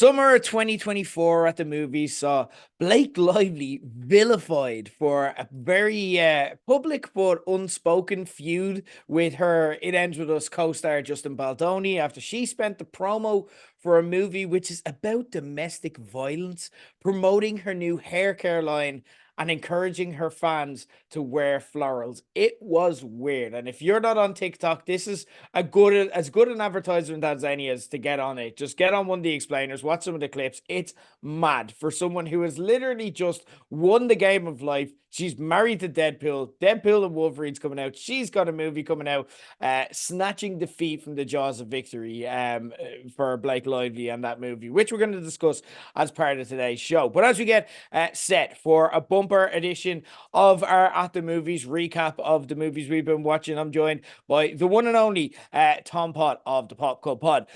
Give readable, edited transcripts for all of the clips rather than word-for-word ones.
Summer of 2024 at the movies saw Blake Lively vilified for a very public but unspoken feud with her It Ends With Us co-star Justin Baldoni after she spent the promo for a movie which is about domestic violence, promoting her new hair care line and encouraging her fans to wear florals. It was weird. And if you're not on TikTok, this is as good an advertisement as any as to get on it. Just get on one of the explainers, watch some of the clips. It's mad for someone who has literally just won the game of life. She's married to Deadpool. Deadpool and Wolverine's coming out. She's got a movie coming out, snatching defeat from the jaws of victory for Blake Lively and that movie, which we're going to discuss as part of today's show. But as we get set for a bumper edition of our At the Movies recap of the movies we've been watching, I'm joined by the one and only Tom Pott of the Pop Cup Pod,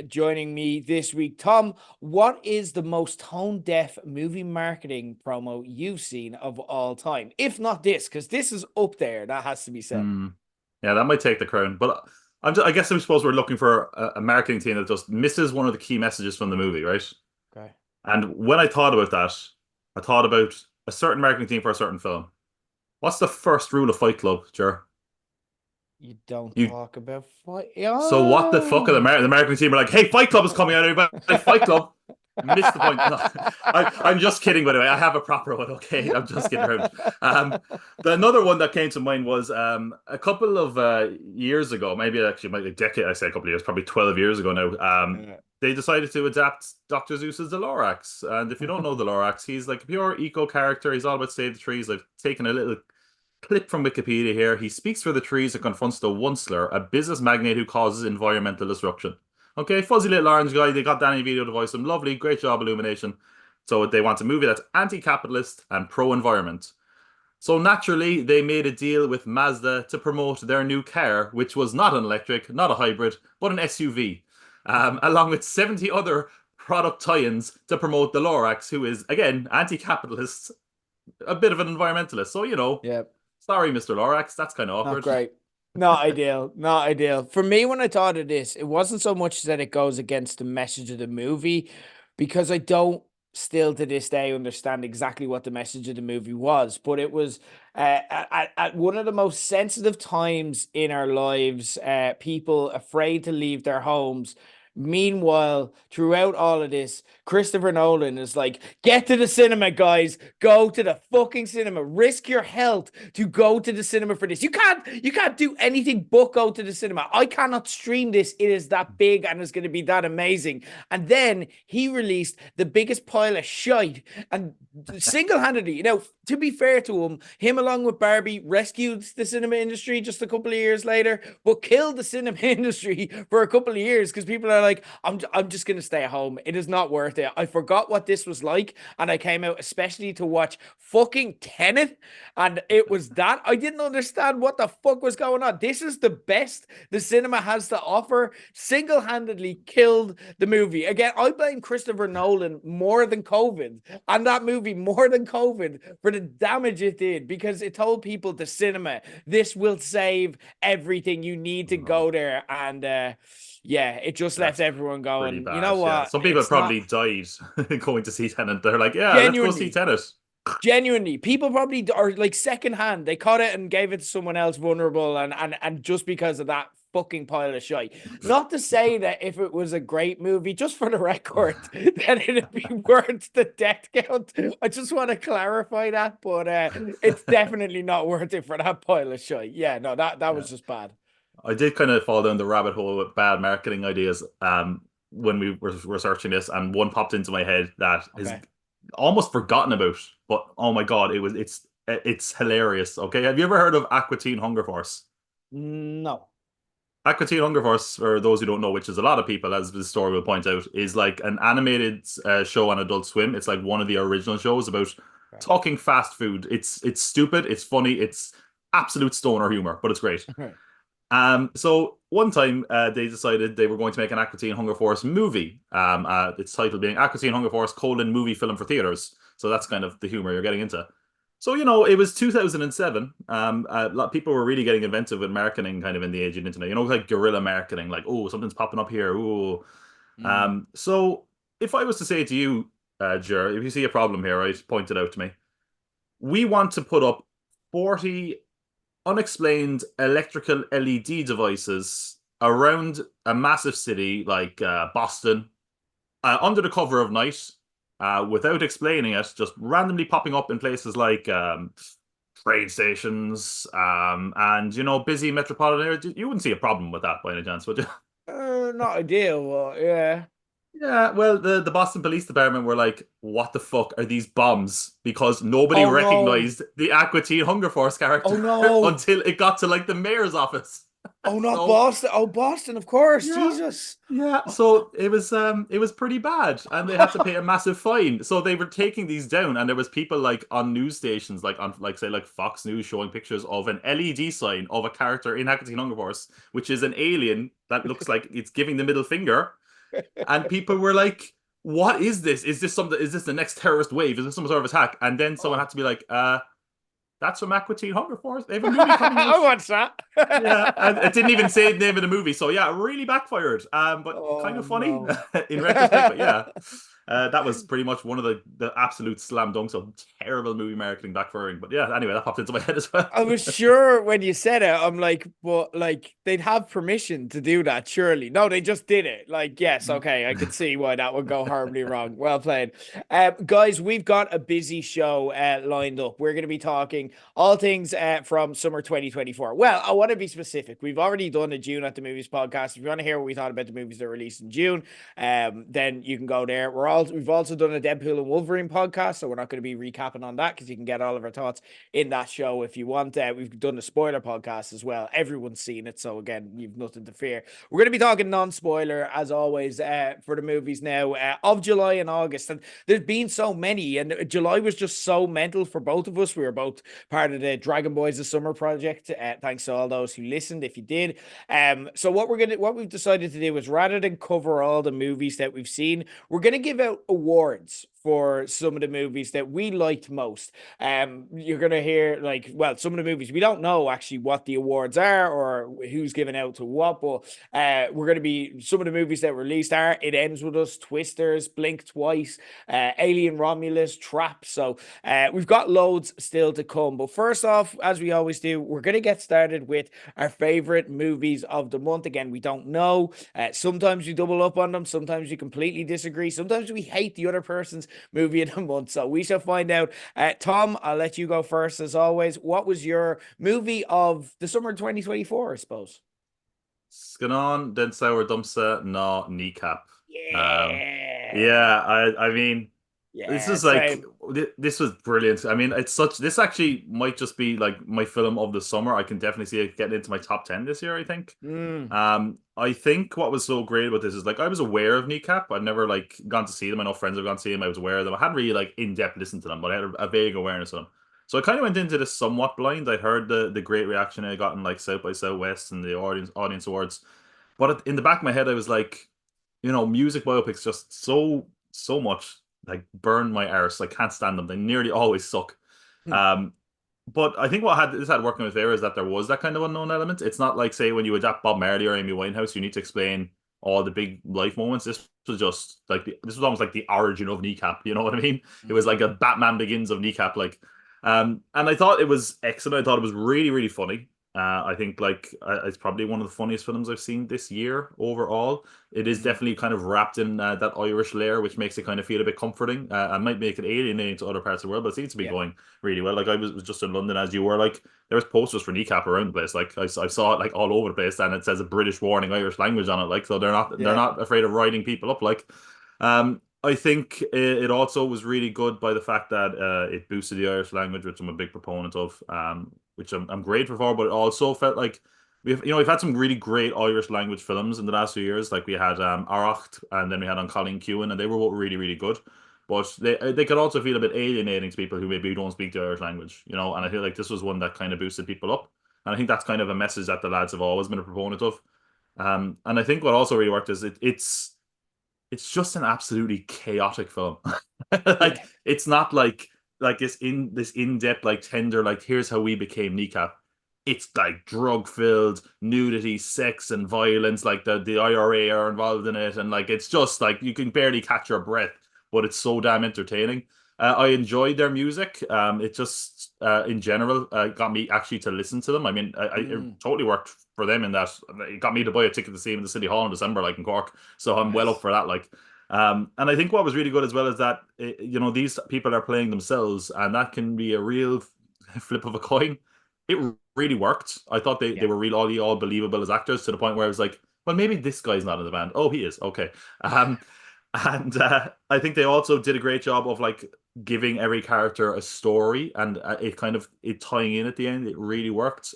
joining me this week. Tom, what is the most tone-deaf movie marketing promo you've seen of all time? If not this, because this is up there, that has to be said. Yeah, that might take the crown. But I guess I suppose we're looking for a marketing team that just misses one of the key messages from the movie, right? Okay. And when I thought about that, I thought about a certain marketing team for a certain film. What's the first rule of Fight Club, Jer? You don't You talk about fight. So what the fuck are Oh. The marketing team are like, hey, Fight Club is coming out, everybody. Fight Club. Missed the point. No, I'm just kidding, by the way. I have a proper one, okay? I'm just kidding around. Another one that came to mind was a couple of years ago, maybe actually maybe a decade, I say a couple of years, probably 12 years ago now. They decided to adapt Dr. Zeus's the Lorax. And if you don't know the Lorax, he's like a pure eco character. He's all about save the trees. I've taken a little clip from Wikipedia here. He speaks for the trees and confronts the Onceler, a business magnate who causes environmental destruction. Okay, fuzzy little orange guy. They got Danny Video to voice him. Lovely, great job, Illumination. So they want a movie that's anti-capitalist and pro-environment. So naturally, they made a deal with Mazda to promote their new car, which was not an electric, not a hybrid, but an SUV, along with 70 other product tie-ins to promote the Lorax, who is, again, anti-capitalist, a bit of an environmentalist. So, Yeah. sorry, Mr. Lorax, that's kind of Not awkward. great. Not ideal. Not ideal. For me, when I thought of this, it wasn't so much that it goes against the message of the movie, because I don't still to this day understand exactly what the message of the movie was. But it was at one of the most sensitive times in our lives, people afraid to leave their homes. Meanwhile, throughout all of this, Christopher Nolan is like, get to the cinema, guys. Go to the fucking cinema. Risk your health to go to the cinema for this. You can't do anything but go to the cinema. I cannot stream this. It is that big and it's going to be that amazing. And then he released the biggest pile of shite and single-handedly, to be fair to him along with Barbie rescued the cinema industry just a couple of years later, but killed the cinema industry for a couple of years because people are like, I'm just going to stay at home. It is not worth it. I forgot what this was like. And I came out especially to watch fucking Tenet. And it was that. I didn't understand what the fuck was going on. This is the best the cinema has to offer. Single-handedly killed the movie. Again, I blame Christopher Nolan more than COVID and that movie more than COVID for the damage it did, because it told people the cinema, this will save everything. You need to go there. And yeah, it just left That's everyone pretty going, you know bad, yeah. what? Some people It's not probably died going to see Tenet. They're like, yeah, let's go see genuinely, Tenet. genuinely, people probably are like secondhand. They caught it and gave it to someone else vulnerable, and just because of that fucking pile of shite. Not to say that if it was a great movie, just for the record, that it'd be worth the death count. I just want to clarify that, but it's definitely not worth it for that pile of shite. Yeah, no, that Yeah. was just bad. I did kind of fall down the rabbit hole with bad marketing ideas when we were researching this, and one popped into my head that is Okay. almost forgotten about, but oh my God, it's hilarious. Okay, have you ever heard of Aqua Teen Hunger Force? No. Aqua Teen Hunger Force, for those who don't know, which is a lot of people, as the story will point out, is like an animated show on Adult Swim. It's like one of the original shows about Okay. talking fast food. It's stupid, it's funny, it's absolute stoner humor, but it's great. So one time they decided they were going to make an Aqua Teen Hunger Force movie. Its title being Aqua Teen Hunger Force: movie film for theaters. So that's kind of the humor you're getting into. So, it was 2007. A lot of people were really getting inventive with marketing kind of in the age of the internet. Like guerrilla marketing, like, oh, something's popping up here. Ooh. Mm. So if I was to say to you, Ger, if you see a problem here, right, point it out to me. We want to put up 40 unexplained electrical LED devices around a massive city like Boston under the cover of night without explaining it, just randomly popping up in places like train stations and, busy metropolitan areas. You wouldn't see a problem with that by any chance, would you? Not ideal, but yeah. Yeah, well, the Boston Police Department were like, "What the fuck are these bombs?" Because nobody Oh no. recognized the Aqua Teen Hunger Force Oh character no. until it got to like the mayor's office. Oh, not So Boston. Oh, Boston, of course. yeah, Jesus. yeah. Oh, So it was pretty bad, and they had to pay a massive fine. So they were taking these down, and there was people like on news stations, like on like say like Fox News, showing pictures of an LED sign of a character in Aqua Teen Hunger Force, which is an alien that looks like it's giving the middle finger, and people were like, "What is this? Is this something? Is this the next terrorist wave? Is this some sort of attack?" And then someone oh. had to be like, that's from Aqua Teen Hunger Force. They have a movie coming out." I watched that. Yeah, and it didn't even say the name of the movie, so yeah, it really backfired. But kind Oh of funny no. in retrospect. But yeah, that was pretty much one of the absolute slam dunks of terrible movie marketing backfiring. But yeah, anyway, that popped into my head as well. I was sure when you said it, I'm like, but like they'd have permission to do that, surely. No, they just did it. Like, yes, okay, I could see why that would go horribly wrong. Well played. Guys, we've got a busy show lined up. We're going to be talking all things from summer 2024. Well, I want to be specific. We've already done a June at the Movies podcast. If you want to hear what we thought about the movies that released in June, then you can go there. We've also done a Deadpool and Wolverine podcast, so we're not going to be recapping on that because you can get all of our thoughts in that show if you want. We've done a spoiler podcast as well. Everyone's seen it, so again, you've nothing to fear. We're going to be talking non-spoiler as always for the movies now of July and August, and there's been so many, and July was just so mental for both of us. We were both part of the Dragon Boys of Summer project. Thanks to all those who listened, if you did. So what we've decided to do is rather than cover all the movies that we've seen, we're going to give out awards for some of the movies that we liked most. You're gonna hear like, well, some of the movies we don't know actually what the awards are or who's giving out to what, but we're gonna be some of the movies that were released are It Ends With Us, Twisters, Blink Twice, Alien Romulus, Trap. So we've got loads still to come. But first off, as we always do, we're gonna get started with our favorite movies of the month. Again, we don't know. Sometimes we double up on them, sometimes we completely disagree, sometimes we hate the other person's movie of the month. So we shall find out. Tom, I'll let you go first as always. What was your movie of the summer 2024, I suppose? Scanon, Den Sour Dumpster, no Kneecap. Um, Yeah. yeah, I mean, this Yeah, is like same. this was brilliant. I mean, it's such this actually might just be like my film of the summer. I can definitely see it getting into my top 10 this year, I think. Mm, I think what was so great about this is like I was aware of Kneecap. I'd never like gone to see them. I know friends have gone to see them. I was aware of them. I hadn't really like in depth listened to them, but I had a vague awareness of them. So I kind of went into this somewhat blind. I heard the great reaction I got in like South by Southwest and the audience awards. But in the back of my head, I was like, music biopics just so much like burn my arse. I can't stand them. They nearly always suck. mm, Um, but I think what had this had working with favor is that there was that kind of unknown element. It's not like say when you adapt Bob Marley or Amy Winehouse, you need to explain all the big life moments. This was just like this was almost like the origin of Kneecap. You know what I mean? It was like a mm. Batman Begins of Kneecap. Like, and I thought it was excellent. I thought it was really really funny. I think like it's probably one of the funniest films I've seen this year overall. It is Mhm. definitely kind of wrapped in that Irish layer, which makes it kind of feel a bit comforting. And might make it alienating to other parts of the world, but it seems to be Yeah. going really well. Like I was just in London as you were. Like there was posters for Kneecap around the place. Like I saw it like all over the place, and it says a British warning Irish language on it. Like so they're Yeah. not afraid of writing people up. Like I think it also was really good by the fact that it boosted the Irish language, which I'm a big proponent of, which I'm grateful for. But it also felt like we've had some really great Irish language films in the last few years. Like we had Aracht, and then we had on Colleen Kewen, and they were both really really good. But they could also feel a bit alienating to people who maybe don't speak the Irish language, And I feel like this was one that kind of boosted people up, and I think that's kind of a message that the lads have always been a proponent of. And I think what also really worked is it's just an absolutely chaotic film. Yeah. Like it's not like this in-depth like tender like here's how we became Kneecap. it's like drug filled, nudity, sex, and violence. Like the IRA are involved in it, and like it's just like you can barely catch your breath, but it's so damn entertaining. I enjoyed their music. It just in general got me actually to listen to them. I mean, it Mm, totally worked for them in that it got me to buy a ticket to see them in the City Hall in December, like in Cork. So I'm well up nice. for that. Like, and I think what was really good as well is that you know these people are playing themselves, and that can be a real flip of a coin. It really worked. I thought they Yeah. were really all believable as actors to the point where I was like, well, maybe this guy's not in the band. Oh, he is. Okay. Um, and I think they also did a great job of like giving every character a story and it kind of it tying in at the end. It really worked.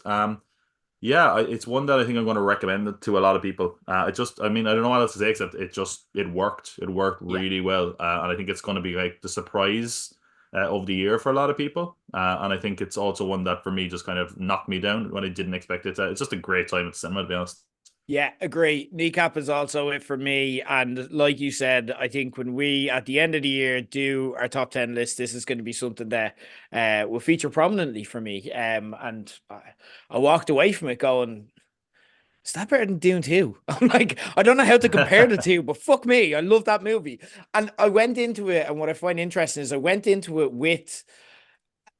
Yeah, it's one that I think I'm going to recommend it to a lot of people. It just, I mean, I don't know what else to say except it worked. It worked Yeah. really well, and I think it's going to be like the surprise of the year for a lot of people. And I think it's also one that for me just kind of knocked me down when I didn't expect it. It's just a great time at the cinema, to be honest. Yeah, agree. Kneecap is also it for me. And like you said, I think when we at the end of the year do our top 10 list, this is going to be something that will feature prominently for me. And I walked away from it going, is that better than Dune 2? I'm like, I don't know how to compare the two, but fuck me, I love that movie. And I went into it, and what I find interesting is I went into it with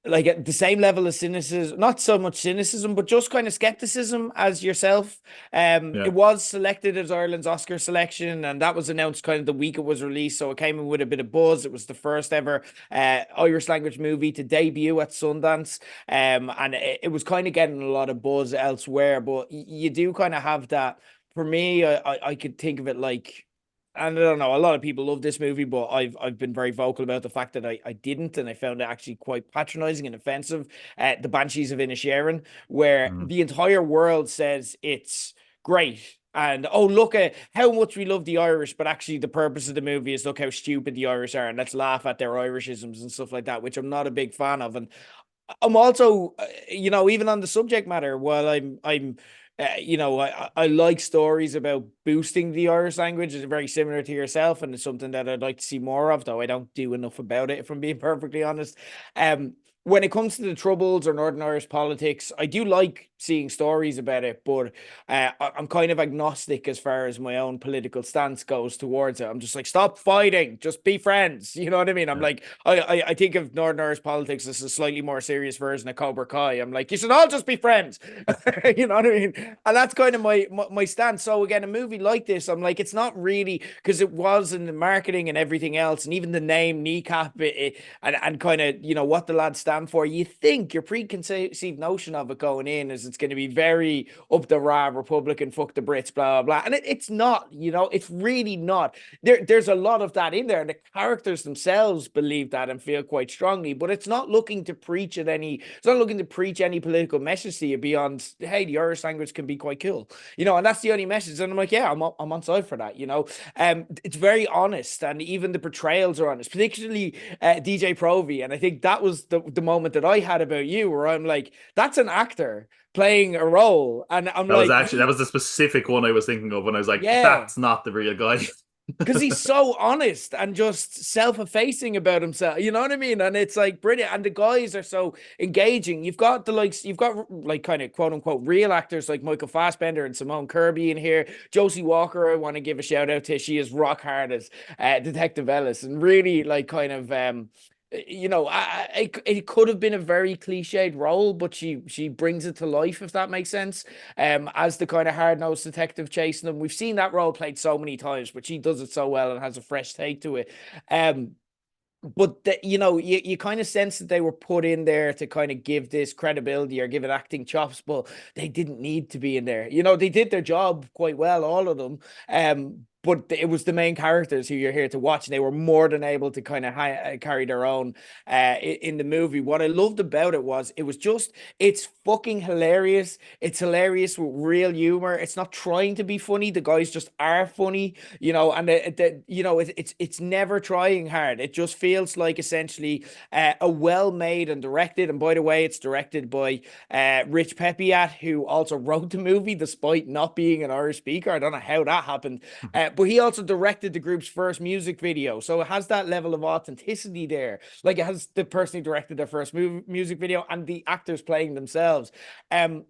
like at the same level of cynicism, not so much cynicism, but just kind of skepticism as yourself. It Yeah. was selected as Ireland's Oscar selection, and that was announced kind of the week it was released. So it came in with a bit of buzz. It was the first ever Irish language movie to debut at Sundance. And it was kind of getting a lot of buzz elsewhere, but you do kind of have that. For me, I could think of it like, and I don't know, a lot of people love this movie, but I've been very vocal about the fact that I didn't, and I found it actually quite patronizing and offensive. The Banshees of Inisherin, where Mhm. the entire world says it's great. And oh, look at how much we love the Irish, but actually the purpose of the movie is look how stupid the Irish are, and let's laugh at their Irishisms and stuff like that, which I'm not a big fan of. And I'm also, even on the subject matter, while I like stories about boosting the Irish language. It's very similar to yourself, and it's something that I'd like to see more of, though I don't do enough about it, if I'm being perfectly honest. When it comes to the Troubles or Northern Irish politics, I do like seeing stories about it, but I'm kind of agnostic as far as my own political stance goes towards it. I'm just like, stop fighting, just be friends. You know what I mean? I'm Yeah. like, I think of Northern Irish politics as a slightly more serious version of Cobra Kai. I'm like, you should all just be friends. You know what I mean? And that's kind of my stance. So again, a movie like this, I'm like, it's not really because it was in the marketing and everything else, and even the name Kneecap and kind of what the lads stand for. You think your preconceived notion of it going in is it's going to be very up the rah Republican, fuck the Brits, blah blah blah, and it's not. It's really not. There's a lot of that in there, and the characters themselves believe that and feel quite strongly, but it's not looking to preach at any. It's not looking to preach any political message to you beyond, hey, the Irish language can be quite cool, and that's the only message. And I'm like, yeah, I'm on side for that. It's very honest, and even the portrayals are honest, particularly DJ Provy. And I think that was the moment that I had about you, where I'm like, that's an actor playing a role, and I'm That was like, actually that was the specific one I was thinking of when I was like, yeah, that's not the real guy. because he's so honest and just self-effacing about himself. You know what I mean? And it's like brilliant. And the guys are so engaging. You've got like kind of quote unquote real actors like Michael Fassbender and Simone Kirby in here. Josie Walker, I want to give a shout out to. She is rock hard as Detective Ellis, and really like kind of it could have been a very cliched role, but she brings it to life, if that makes sense. As the kind of hard-nosed detective chasing them. We've seen that role played so many times, but she does it so well and has a fresh take to it. But you kind of sense that they were put in there to kind of give this credibility or give it acting chops, but they didn't need to be in there. They did their job quite well, all of them. But it was the main characters who you're here to watch, and they were more than able to kind of carry their own in the movie. What I loved about it was it's fucking hilarious. It's hilarious with real humor. It's not trying to be funny. The guys just are funny, and it's never trying hard. It just feels like essentially a well-made and directed. And by the way, it's directed by Rich Pepiat, who also wrote the movie despite not being an Irish speaker. I don't know how that happened, But he also directed the group's first music video, so it has that level of authenticity there. Like it has the person who directed their first music video and the actors playing themselves,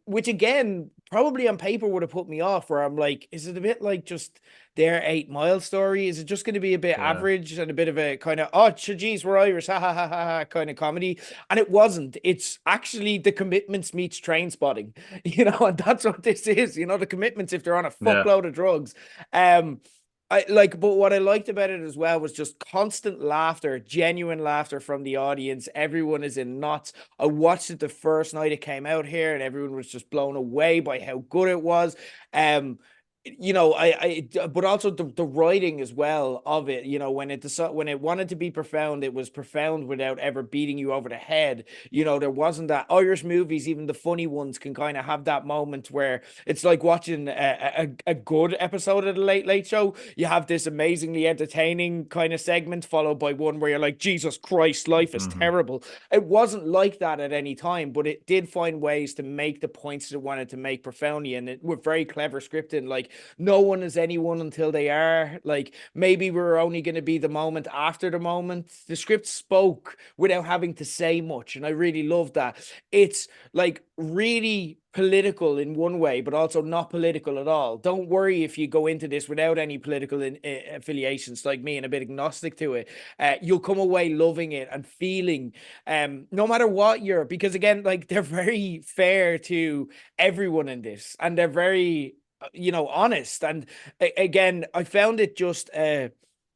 which again probably on paper would have put me off. Where I'm like, is it a bit like just their 8 Mile story? Is it just going to be a bit Yeah. average and a bit of a kind of oh geez we're Irish ha ha ha ha ha kind of comedy? And it wasn't. It's actually the Commitments meets Train Spotting, and that's what this is. The Commitments if they're on a Yeah. fuckload of drugs. But what I liked about it as well was just constant laughter, genuine laughter from the audience. Everyone is in knots. I watched it the first night it came out here, and everyone was just blown away by how good it was. Um, but also the writing as well of it. When it wanted to be profound, it was profound without ever beating you over the head. There wasn't that Irish movies, even the funny ones, can kind of have that moment where it's like watching a good episode of the Late Late Show. You have this amazingly entertaining kind of segment followed by one where you're like, Jesus Christ, life is Hmm. terrible. It wasn't like that at any time, but it did find ways to make the points that it wanted to make profoundly, and it were very clever scripting. Like no one is anyone until they are. Like maybe we're only going to be the moment after the moment. The script spoke without having to say much, and I really love that. It's like really political in one way, but also not political at all. Don't worry if you go into this without any political affiliations, like me, and a bit agnostic to it. You'll come away loving it and feeling, no matter what because again, like they're very fair to everyone in this, and they're very honest. And again, I found it just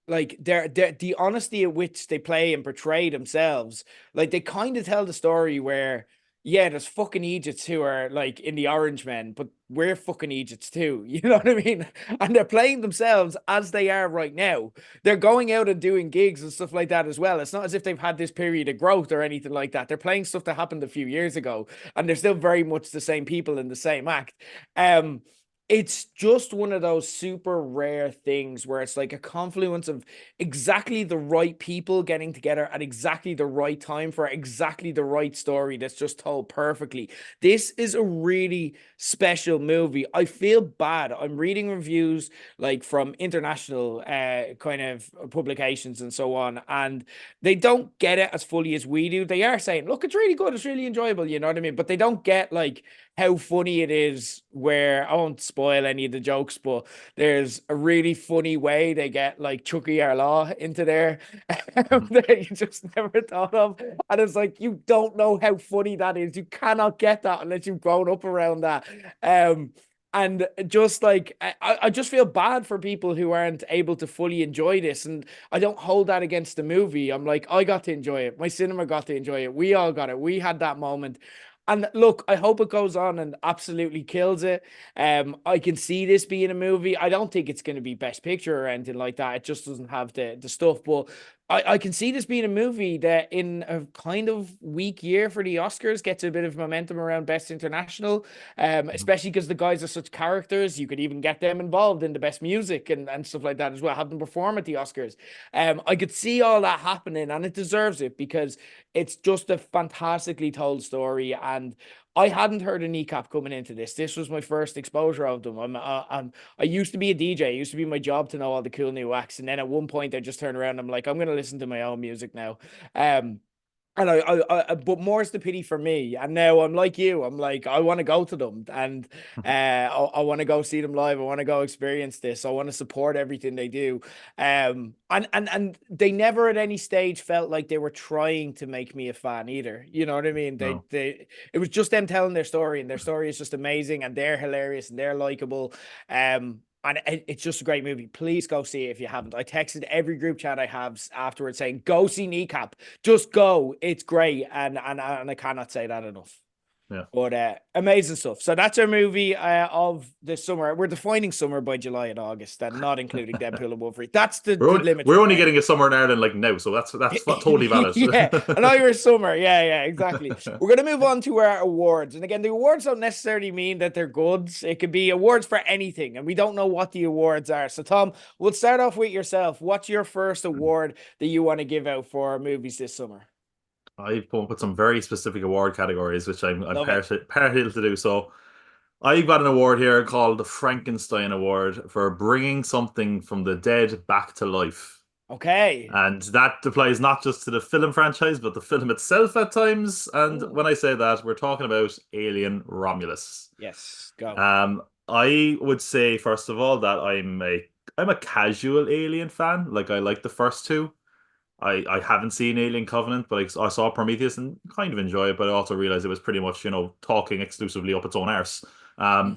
like the honesty at which they play and portray themselves. Like they kind of tell the story where yeah, there's fucking Egypts who are like in the Orange Men, but we're fucking Egypts too. You know what I mean? And they're playing themselves as they are right now. They're going out and doing gigs and stuff like that as well. It's not as if they've had this period of growth or anything like that. They're playing stuff that happened a few years ago, and they're still very much the same people in the same act. Um, it's just one of those super rare things where it's like a confluence of exactly the right people getting together at exactly the right time for exactly the right story that's just told perfectly. This is a really special movie. I feel bad. I'm reading reviews like from international kind of publications and so on, and they don't get it as fully as we do. They are saying, look, it's really good, it's really enjoyable, you know what I mean? But they don't get like how funny it is, where I won't spoil any of the jokes, but there's a really funny way they get like Chucky Law into there Hmm. that you just never thought of. And it's like, you don't know how funny that is. You cannot get that unless you've grown up around that. And just like, I just feel bad for people who aren't able to fully enjoy this. And I don't hold that against the movie. I'm like, I got to enjoy it. My cinema got to enjoy it. We all got it. We had that moment. And look, I hope it goes on and absolutely kills it. I can see this being a movie. I don't think it's going to be Best Picture or anything like that. It just doesn't have the stuff. But I can see this being a movie that, in a kind of weak year for the Oscars, gets a bit of momentum around Best International. Especially because the guys are such characters. You could even get them involved in the Best Music and stuff like that as well. Have them perform at the Oscars. I could see all that happening, and it deserves it because it's just a fantastically told story. And I hadn't heard of Kneecap coming into this. This was my first exposure of them. I used to be a DJ. It used to be my job to know all the cool new acts. And then at one point, I just turned around. And I'm like, I'm going to listen to my own music now. Um, and but more's the pity for me. And now I'm like you. I'm like, I want to go to them, and I want to go see them live. I want to go experience this. I want to support everything they do. And they never at any stage felt like they were trying to make me a fan either. You know what I mean? No. It was just them telling their story, and their story is just amazing, and they're hilarious, and they're likable. And it's just a great movie. Please go see it if you haven't. I texted every group chat I have afterwards saying, "Go see Kneecap. Just go. It's great." And I cannot say that enough. Yeah. But amazing stuff. So that's our movie of the summer. We're defining summer by July and August, and not including Deadpool and Wolverine. That's the limit We're for only now. getting a summer in Ireland like now, so that's totally valid. Yeah, an Irish summer. Yeah, exactly. We're going to move on to our awards. And again, the awards don't necessarily mean that they're good. It could be awards for anything, and we don't know what the awards are. So, Tom, we'll start off with yourself. What's your first award that you want to give out for movies this summer? I've come up with some very specific award categories, which I'm Love it. partial to do. So I got an award here called the Frankenstein Award for bringing something from the dead back to life. Okay. And that applies not just to the film franchise, but the film itself at times. And Oh, when I say that, we're talking about Alien Romulus. yes, go. Um, I would say first of all that I'm a casual Alien fan. Like I like the first two. I haven't seen Alien Covenant, but I saw Prometheus and kind of enjoy it. But I also realized it was pretty much talking exclusively up its own arse. Mm. Um,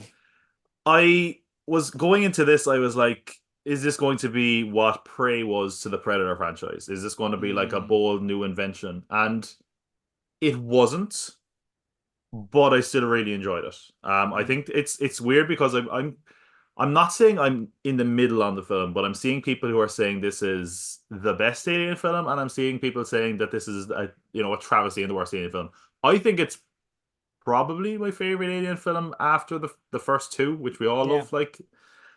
I was going into this, I was like, is this going to be what Prey was to the Predator franchise? Is this going to be like a Mm. bold new invention? And it wasn't, but I still really enjoyed it. I Mm. think it's weird because I'm not saying I'm in the middle on the film, but I'm seeing people who are saying this is the best Alien film, and I'm seeing people saying that this is a travesty and the worst Alien film. I think it's probably my favorite Alien film after the first two, which we all Yeah. love.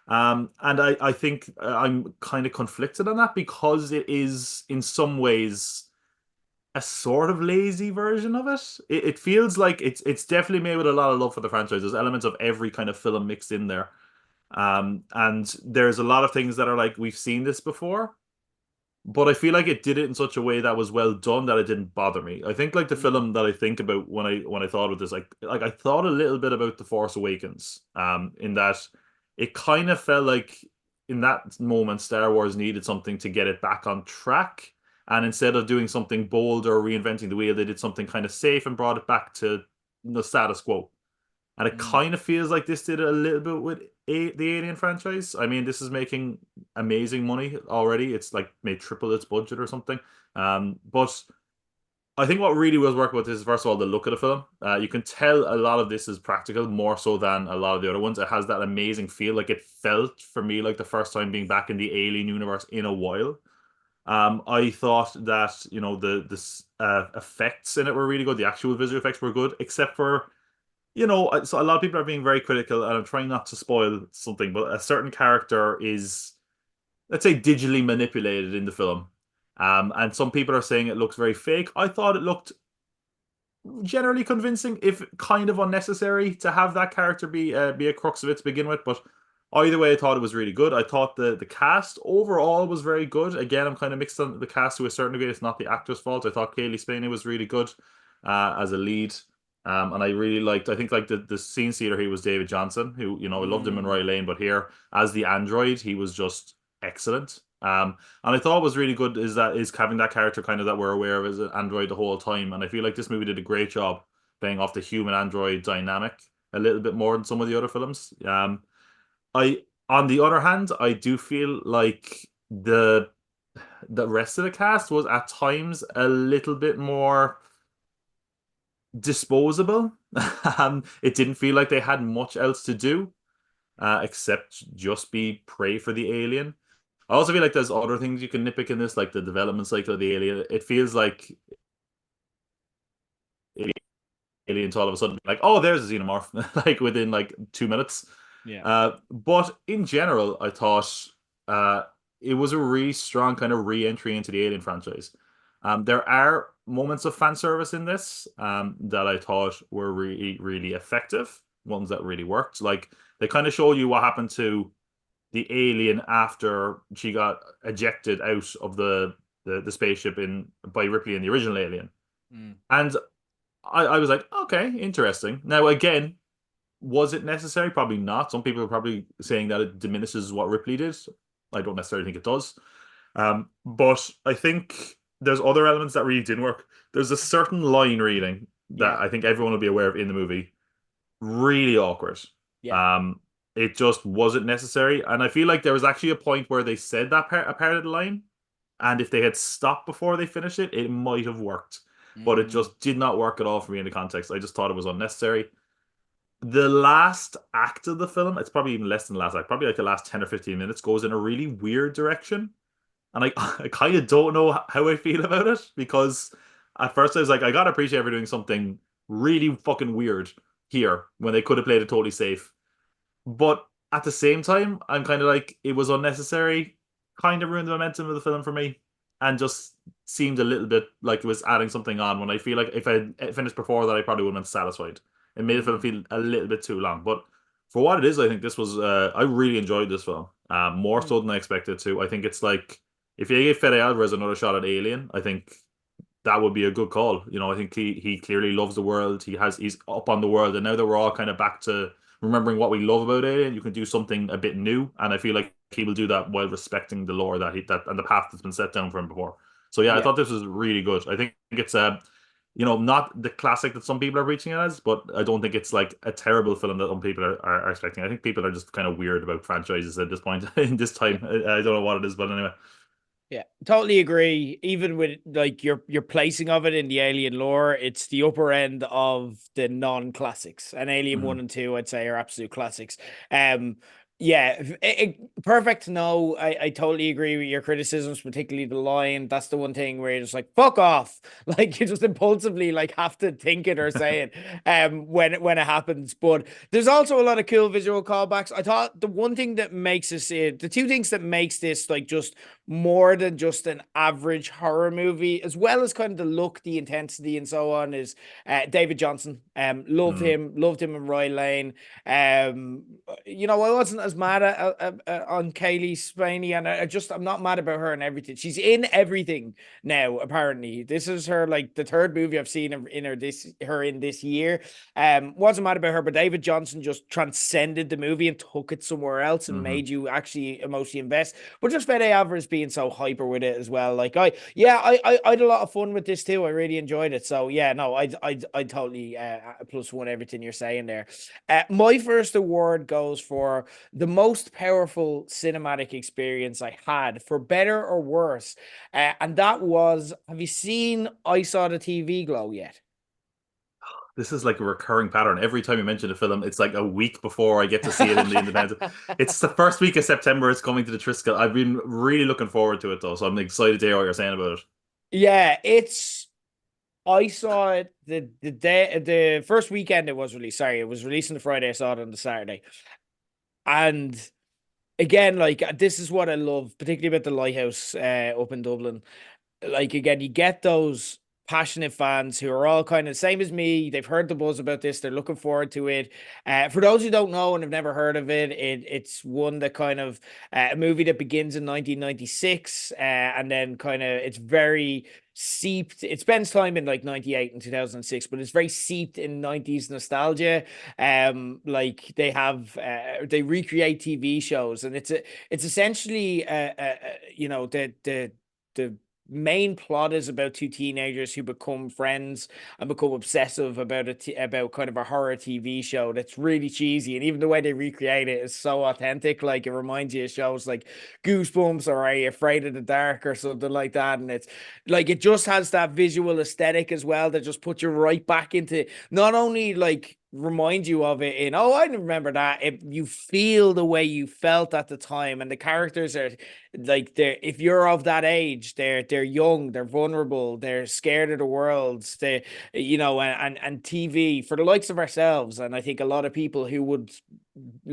And I think I'm kind of conflicted on that because it is in some ways a sort of lazy version of it. It feels like it's definitely made with a lot of love for the franchise. There's elements of every kind of film mixed in there. And there's a lot of things that are like we've seen this before, but I feel like it did it in such a way that was well done that it didn't bother me. I think like the Mm. film that I think about when I thought of this, like I thought a little bit about The Force Awakens, in that it kind of felt like in that moment Star Wars needed something to get it back on track. And instead of doing something bold or reinventing the wheel, they did something kind of safe and brought it back to the status quo. And it Mm. kind of feels like this did it a little bit with the Alien franchise. I mean, this is making amazing money already. It's like made triple its budget or something. But I think what really was working with this is first of all the look of the film. You can tell a lot of this is practical more so than a lot of the other ones. It has that amazing feel. Like it felt for me like the first time being back in the Alien universe in a while. I thought that the effects in it were really good. The actual visual effects were good, except for so a lot of people are being very critical, and I'm trying not to spoil something, but a certain character is, let's say, digitally manipulated in the film. And some people are saying it looks very fake. I thought it looked generally convincing, if kind of unnecessary to have that character be a crux of it to begin with. But either way, I thought it was really good. I thought the cast overall was very good. Again, I'm kind of mixed on the cast to a certain degree. It's not the actor's fault. I thought Kaylee Spinney was really good as a lead. And I really liked. I think like the scene stealer, he was David Johnson, who I loved him in Mm. Roy Lane, but here as the android, he was just excellent. And I thought was really good is having that character kind of that we're aware of as an android the whole time. And I feel like this movie did a great job playing off the human android dynamic a little bit more than some of the other films. I On the other hand, I do feel like the rest of the cast was at times a little bit more disposable. It didn't feel like they had much else to do except just be prey for the alien. I also feel like there's other things you can nitpick in this, like the development cycle of the alien. It feels like aliens all of a sudden like, oh, there's a xenomorph, like within like 2 minutes. Yeah. But in general, I thought uh, it was a really strong kind of re-entry into the Alien franchise. There are moments of fan service in this that I thought were really, really effective, ones that really worked. Like they kind of show you what happened to the alien after she got ejected out of the spaceship in by Ripley in the original Alien. Mm. And I was like, okay, interesting. Now again, was it necessary? Probably not. Some people are probably saying that it diminishes what Ripley did. I don't necessarily think it does. But I think there's other elements that really didn't work. There's a certain line reading that Yeah. I think everyone will be aware of in the movie. Really awkward. Yeah. Um, it just wasn't necessary. And I feel like there was actually a point where they said that a part of the line, and if they had stopped before they finished it, it might have worked. But it Mm. just did not work at all for me in the context. I just thought it was unnecessary. The last act of the film, it's probably even less than the last act, probably like the last 10 or 15 minutes, goes in a really weird direction. And I kind of don't know how I feel about it because at first I was like, I gotta appreciate for doing something really fucking weird here when they could have played it totally safe. But at the same time, I'm kind of like, it was unnecessary, kind of ruined the momentum of the film for me, and just seemed a little bit like it was adding something on when I feel like if I had finished before that, I probably would have been satisfied. It made the film Mm. feel a little bit too long. But for what it is, I think this was I really enjoyed this film. More Mm. so than I expected to. I think it's like if you gave Fede Alvarez another shot at Alien, I think that would be a good call. I think he clearly loves the world. He's up on the world, and now that we're all kind of back to remembering what we love about Alien, you can do something a bit new, and I feel like he will do that while respecting the lore that and the path that's been set down for him before. So yeah, I Yeah. thought this was really good. I think it's not the classic that some people are reaching it as, but I don't think it's like a terrible film that some people are expecting. I think people are just kind of weird about franchises at this point in this time. I don't know what it is, but anyway. Yeah, totally agree. Even with like your placing of it in the Alien lore, it's the upper end of the non-classics. And Alien 1 Mhm. and 2, I'd say, are absolute classics. Um, yeah, perfect. No, I totally agree with your criticisms, particularly the line. That's the one thing where you're just like, fuck off. Like you just impulsively like have to think it or say it when it happens. But there's also a lot of cool visual callbacks. I thought the one thing that makes us the two things that makes this like just more than just an average horror movie, as well as kind of the look, the intensity, and so on, is David Johnson. Mm. Loved him in Roy Lane. Um, I wasn't as mad on Kaylee Spaney, and I'm not mad about her and everything. She's in everything now. Apparently, this is her like the third movie I've seen her in this year. Wasn't mad about her, but David Johnson just transcended the movie and took it somewhere else and Hmm. made you actually emotionally invest. But just Fede Alvarez being so hyper with it as well. Like I had a lot of fun with this too. I really enjoyed it. So yeah, no, I totally plus one everything you're saying there. My first award goes for the most powerful cinematic experience I had, for better or worse. And that was, have you seen I Saw the TV Glow yet? This is like a recurring pattern. Every time you mention a film, it's like a week before I get to see it in the independent. It's the first week of September. It's coming to the Triskel. I've been really looking forward to it though, so I'm excited to hear what you're saying about it. Yeah, I saw it the first weekend it was released. Sorry, it was released on the Friday. I saw it on the Saturday. And again, like this is what I love, particularly about the Lighthouse up in Dublin. Like again, you get those passionate fans who are all kind of same as me. They've heard the buzz about this. They're looking forward to it. For those who don't know and have never heard of it, it's one that kind of a movie that begins in 1996, and then kind of it's very seeped. It spends time in like 98 and 2006, but it's very seeped in 90s nostalgia. Like they recreate TV shows, and it's essentially the main plot is about two teenagers who become friends and become obsessive about about kind of a horror TV show that's really cheesy, and even the way they recreate it is so authentic. Like it reminds you of shows like Goosebumps or Are You Afraid of the Dark or something like that, and it's like it just has that visual aesthetic as well that just puts you right back into, not only like remind you of it in, oh, I remember that, you feel the way you felt at the time, and the characters are like, they're, if you're of that age, they're young, they're vulnerable, they're scared of the world, and TV for the likes of ourselves, and I think a lot of people who would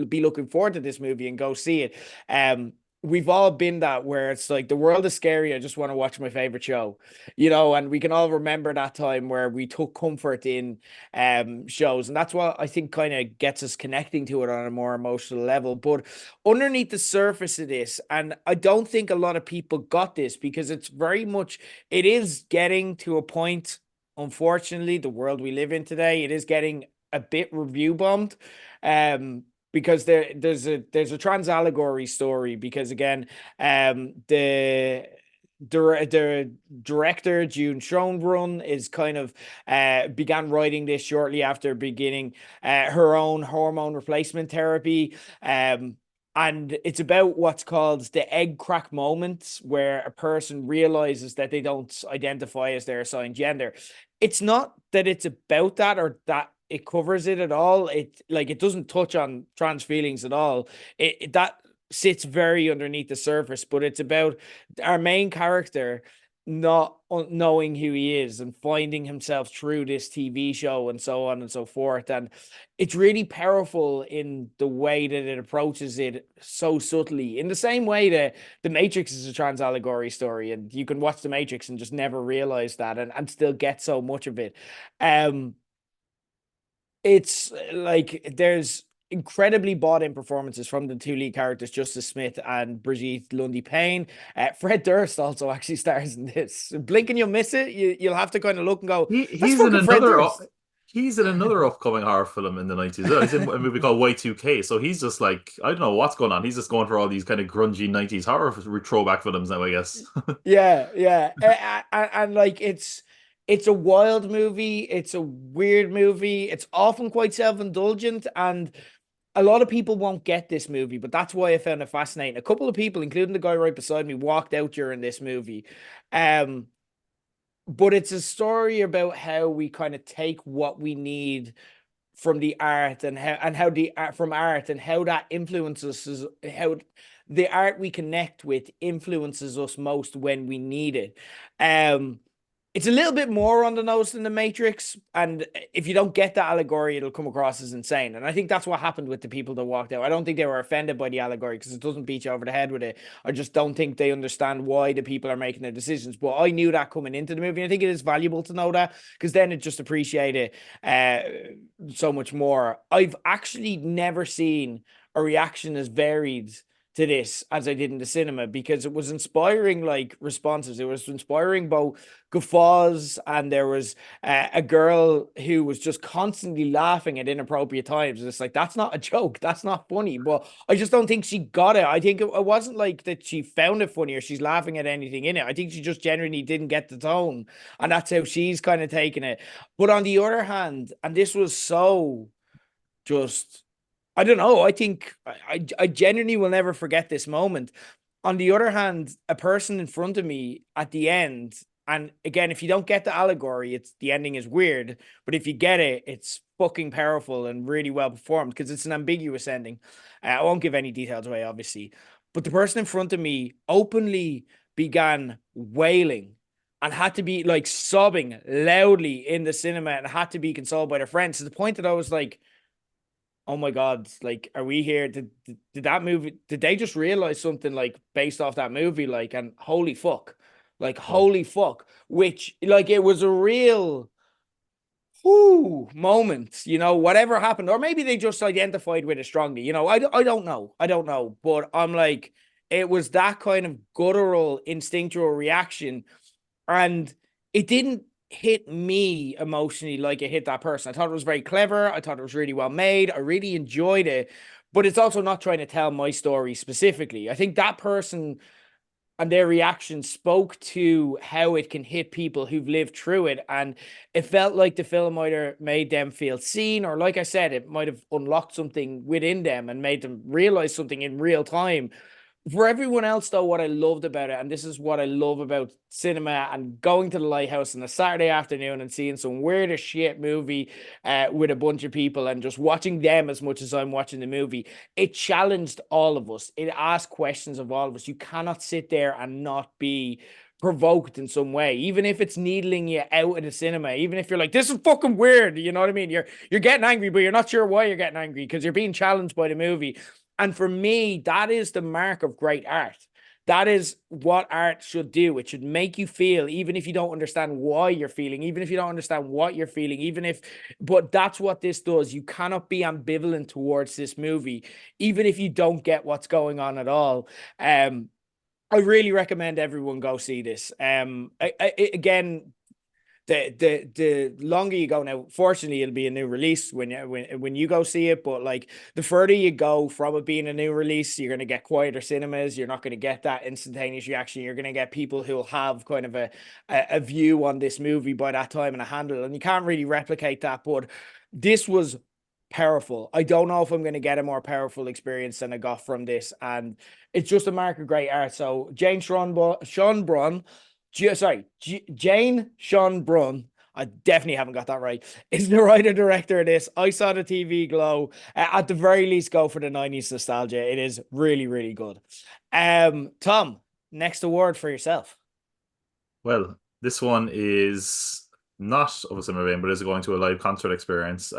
be looking forward to this movie and go see it, we've all been that, where it's like the world is scary, I just want to watch my favorite show, and we can all remember that time where we took comfort in shows, and that's what I think kind of gets us connecting to it on a more emotional level. But underneath the surface of this, and I don't think a lot of people got this, because it's very much, it is getting to a point, unfortunately, the world we live in today, it is getting a bit review bombed. Because there's a trans allegory story, because again, the director June Schronbrun is kind of began writing this shortly after beginning her own hormone replacement therapy. And it's about what's called the egg crack moment, where a person realizes that they don't identify as their assigned gender. It's not that it's about that or that it covers it at all. It doesn't touch on trans feelings at all. That sits very underneath the surface, but it's about our main character not knowing who he is and finding himself through this TV show and so on and so forth. And it's really powerful in the way that it approaches it so subtly, in the same way that The Matrix is a trans allegory story, and you can watch The Matrix and just never realize that, and still get so much of it. It's like there's incredibly bought in performances from the two lead characters, Justice Smith and Brigitte Lundy Payne. Fred Durst also actually stars in this. Blink and you'll miss it. You'll have to kind of look and go, He that's he's in fucking Fred another Durst. he's in another upcoming horror film in the 90s. He's in a movie called Y2K. So he's just like, I don't know what's going on. He's just going for all these kind of grungy 90s horror throwback films now, I guess. Yeah, yeah. And like it's a wild movie, it's a weird movie, it's often quite self-indulgent, and a lot of people won't get this movie, but that's why I found it fascinating. A couple of people, including the guy right beside me, walked out during this movie. Um, but it's a story about how we kind of take what we need from the art and how the art from art and how that influences how the art we connect with influences us most when we need it. Um, it's a little bit more on the nose than the Matrix, and if you don't get that allegory, it'll come across as insane. And I think that's what happened with the people that walked out. I don't think they were offended by the allegory because it doesn't beat you over the head with it. I just don't think they understand why the people are making their decisions. But I knew that coming into the movie. I think it is valuable to know that because then it just appreciate it so much more. I've actually never seen a reaction as varied to this as I did in the cinema because it was inspiring like responses. It was inspiring both guffaws and there was a girl who was just constantly laughing at inappropriate times. It's like that's not a joke, that's not funny. But I just don't think she got it. I think it wasn't like that she found it funny or she's laughing at anything in it. I think she just generally didn't get the tone, and that's how she's kind of taking it. But on the other hand, and this was so just I don't know. I think I genuinely will never forget this moment. On the other hand, a person in front of me at the end, and again, if you don't get the allegory, it's the ending is weird. But if you get it, it's fucking powerful and really well performed because it's an ambiguous ending. I won't give any details away, obviously. But the person in front of me openly began wailing and had to be like sobbing loudly in the cinema and had to be consoled by their friends to the point that I was like, oh my God, like, are we here? Did that movie, did they just realize something like based off that movie? Like, and Oh, holy fuck, which like it was a real whoo moment, whatever happened, or maybe they just identified with it strongly. I don't know. I don't know, but I'm like, it was that kind of guttural, instinctual reaction and it didn't hit me emotionally like it hit that person. I thought it was very clever. I thought it was really well made. I really enjoyed it. But it's also not trying to tell my story specifically. I think that person and their reaction spoke to how it can hit people who've lived through it. And it felt like the film either made them feel seen, or like I said, it might have unlocked something within them and made them realize something in real time. For everyone else, though, what I loved about it, and this is what I love about cinema and going to the Lighthouse on a Saturday afternoon and seeing some weird as shit movie with a bunch of people and just watching them as much as I'm watching the movie, it challenged all of us. It asked questions of all of us. You cannot sit there and not be provoked in some way, even if it's needling you out of the cinema, even if you're like, this is fucking weird, you know what I mean? You're getting angry, but you're not sure why you're getting angry because you're being challenged by the movie. And for me, that is the mark of great art. That is what art should do. It should make you feel, even if you don't understand why you're feeling, even if you don't understand what you're feeling, but that's what this does. You cannot be ambivalent towards this movie, even if you don't get what's going on at all. I really recommend everyone go see this. Again, the longer you go now, fortunately, it'll be a new release when you go see it. But like the further you go from it being a new release, you're gonna get quieter cinemas. You're not gonna get that instantaneous reaction. You're gonna get people who'll have kind of a view on this movie by that time and a handle, and you can't really replicate that. But this was powerful. I don't know if I'm going to get a more powerful experience than I got from this, and it's just a mark of great art. So Sean Brun, Jane Sean Brun. I definitely haven't got that right. Is the writer director of this? I saw the TV glow. At the very least, go for the 90s nostalgia. It is really, really good. Tom, next award for yourself. well, this one is not of a similar vein, but is going to a live concert experience.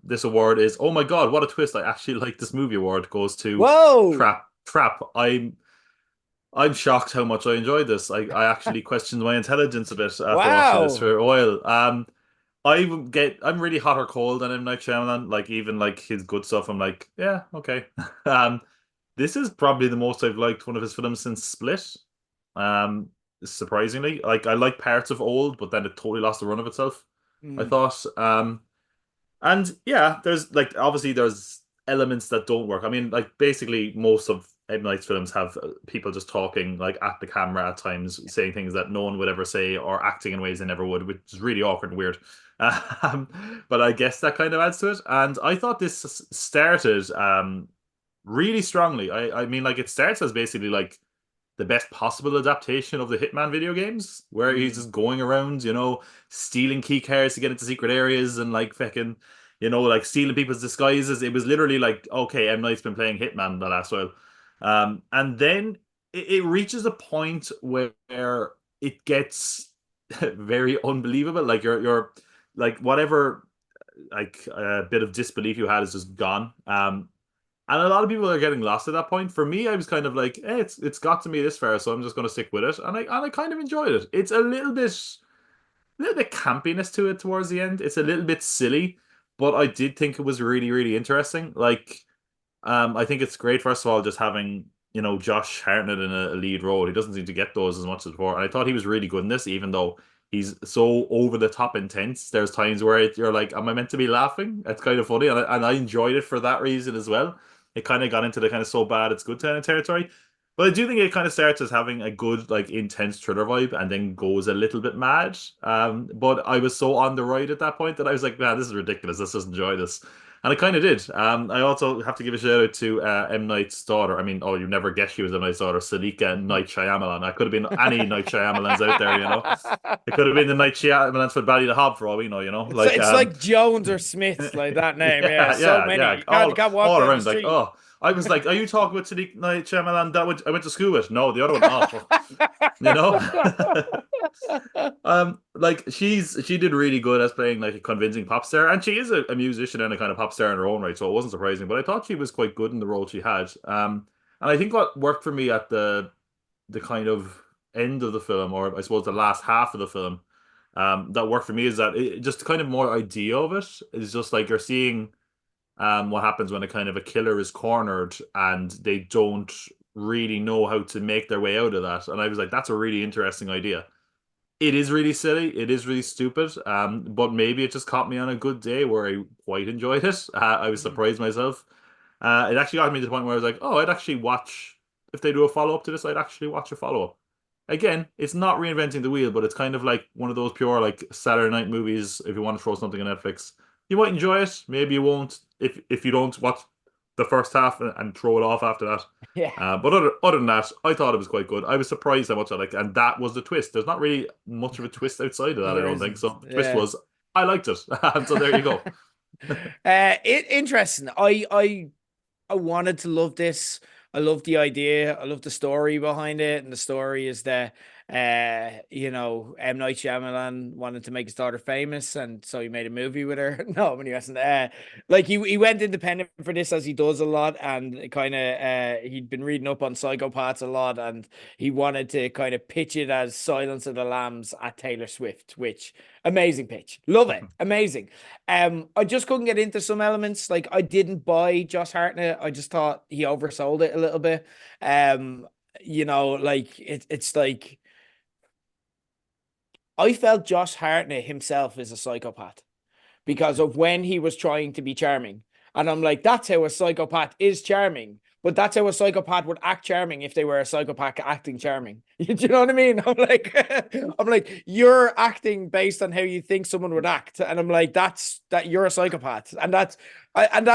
This award is, oh my God, what a twist. I actually like this movie award goes to Whoa! Trap. Trap. I'm shocked how much I enjoyed this. I actually questioned my intelligence a bit after watching this Wow! for a while. I'm really hot or cold on M. Night Shyamalan. Like even like his good stuff, I'm like, yeah, okay. Um, this is probably the most I've liked one of his films since Split. Um, Surprisingly, like I like parts of Old, but then it totally lost the run of itself, I Mm, thought. And yeah, there's like obviously there's elements that don't work. I mean, like basically most of M. Night's films have people just talking like at the camera at times, saying things that no one would ever say or acting in ways they never would, which is really awkward and weird. But I guess that kind of adds to it. And I thought this started really strongly. I mean, like it starts as basically like the best possible adaptation of the Hitman video games, where he's mm, just going around, stealing key cards to get into secret areas and like fucking, like stealing people's disguises. It was literally like, okay, M. Night's been playing Hitman the last while. And then it reaches a point where it gets very unbelievable. Like you're like whatever like bit of disbelief you had is just gone. And a lot of people are getting lost at that point. For me, I was kind of like, hey, it's got to me this far, so I'm just going to stick with it, and I kind of enjoyed it. It's a little bit campiness to it towards the end. It's a little bit silly, but I did think it was really really interesting. Like, I think it's great, first of all, just having, Josh Hartnett in a lead role. He doesn't seem to get those as much as before. And I thought he was really good in this, even though he's so over the top intense. There's times where you're like, am I meant to be laughing? It's kind of funny. And I enjoyed it for that reason as well. It kind of got into the kind of so bad it's good kind of territory. But I do think it kind of starts as having a good, like, intense thriller vibe and then goes a little bit mad. But I was so on the ride at that point that I was like, man, this is ridiculous. Let's just enjoy this. And I kind of did. I also have to give a shout out to M. Night's daughter. I mean, oh, you never guess she was M. Night's daughter, Salika Night Shyamalan. I could have been any Night Shyamalans out there. It could have been the Night Shyamalans for Bally the Hob for all we know. Like it's like Jones or Smith, like that name. Yeah, yeah, so yeah, many. yeah, You can't walk all down the around. Like, street. oh, I was like, are you talking about Sadiq Night Shyamalan that I went to school with? No, the other one. Oh, fuck. you know. Like she did really good as playing like a convincing pop star, and she is a musician and a kind of pop star in her own right, so it wasn't surprising. But I thought she was quite good in the role she had. And I think what worked for me at the kind of end of the film, or I suppose the last half of the film, that worked for me is that just kind of more idea of it is just like you're seeing what happens when a kind of a killer is cornered and they don't really know how to make their way out of that. And I was like, that's a really interesting idea. It is really silly. It is really stupid. But maybe it just caught me on a good day where I quite enjoyed it. I was surprised myself. It actually got me to the point where I was like, oh, I'd actually watch if they do a follow up to this. I'd actually watch a follow up. Again, it's not reinventing the wheel, but it's kind of like one of those pure like Saturday night movies. If you want to throw something on Netflix, you might enjoy it. Maybe you won't if you don't watch the first half and throw it off after that. Yeah. But other than that, I thought it was quite good. I was surprised how much I liked it, and that was the twist. There's not really much of a twist outside of that, I There don't think. isn't. So the twist Yeah. was I liked it. And so there you go. It interesting. I wanted to love this. I love the idea. I love the story behind it. And the story is that M. Night Shyamalan wanted to make his daughter famous, and so he made a movie with her. No, when he wasn't. Like he went independent for this as he does a lot, and kind of he'd been reading up on psychopaths a lot, and he wanted to kind of pitch it as Silence of the Lambs at Taylor Swift, which amazing pitch. Love it. Amazing. I just couldn't get into some elements. Like I didn't buy Josh Hartnett. I just thought he oversold it a little bit. Like it's like I felt Josh Hartnett himself is a psychopath because of when he was trying to be charming. And I'm like, that's how a psychopath is charming. But that's how a psychopath would act charming if they were a psychopath acting charming. Do you know what I mean? I'm like, you're acting based on how you think someone would act. And I'm like, that you're a psychopath. And that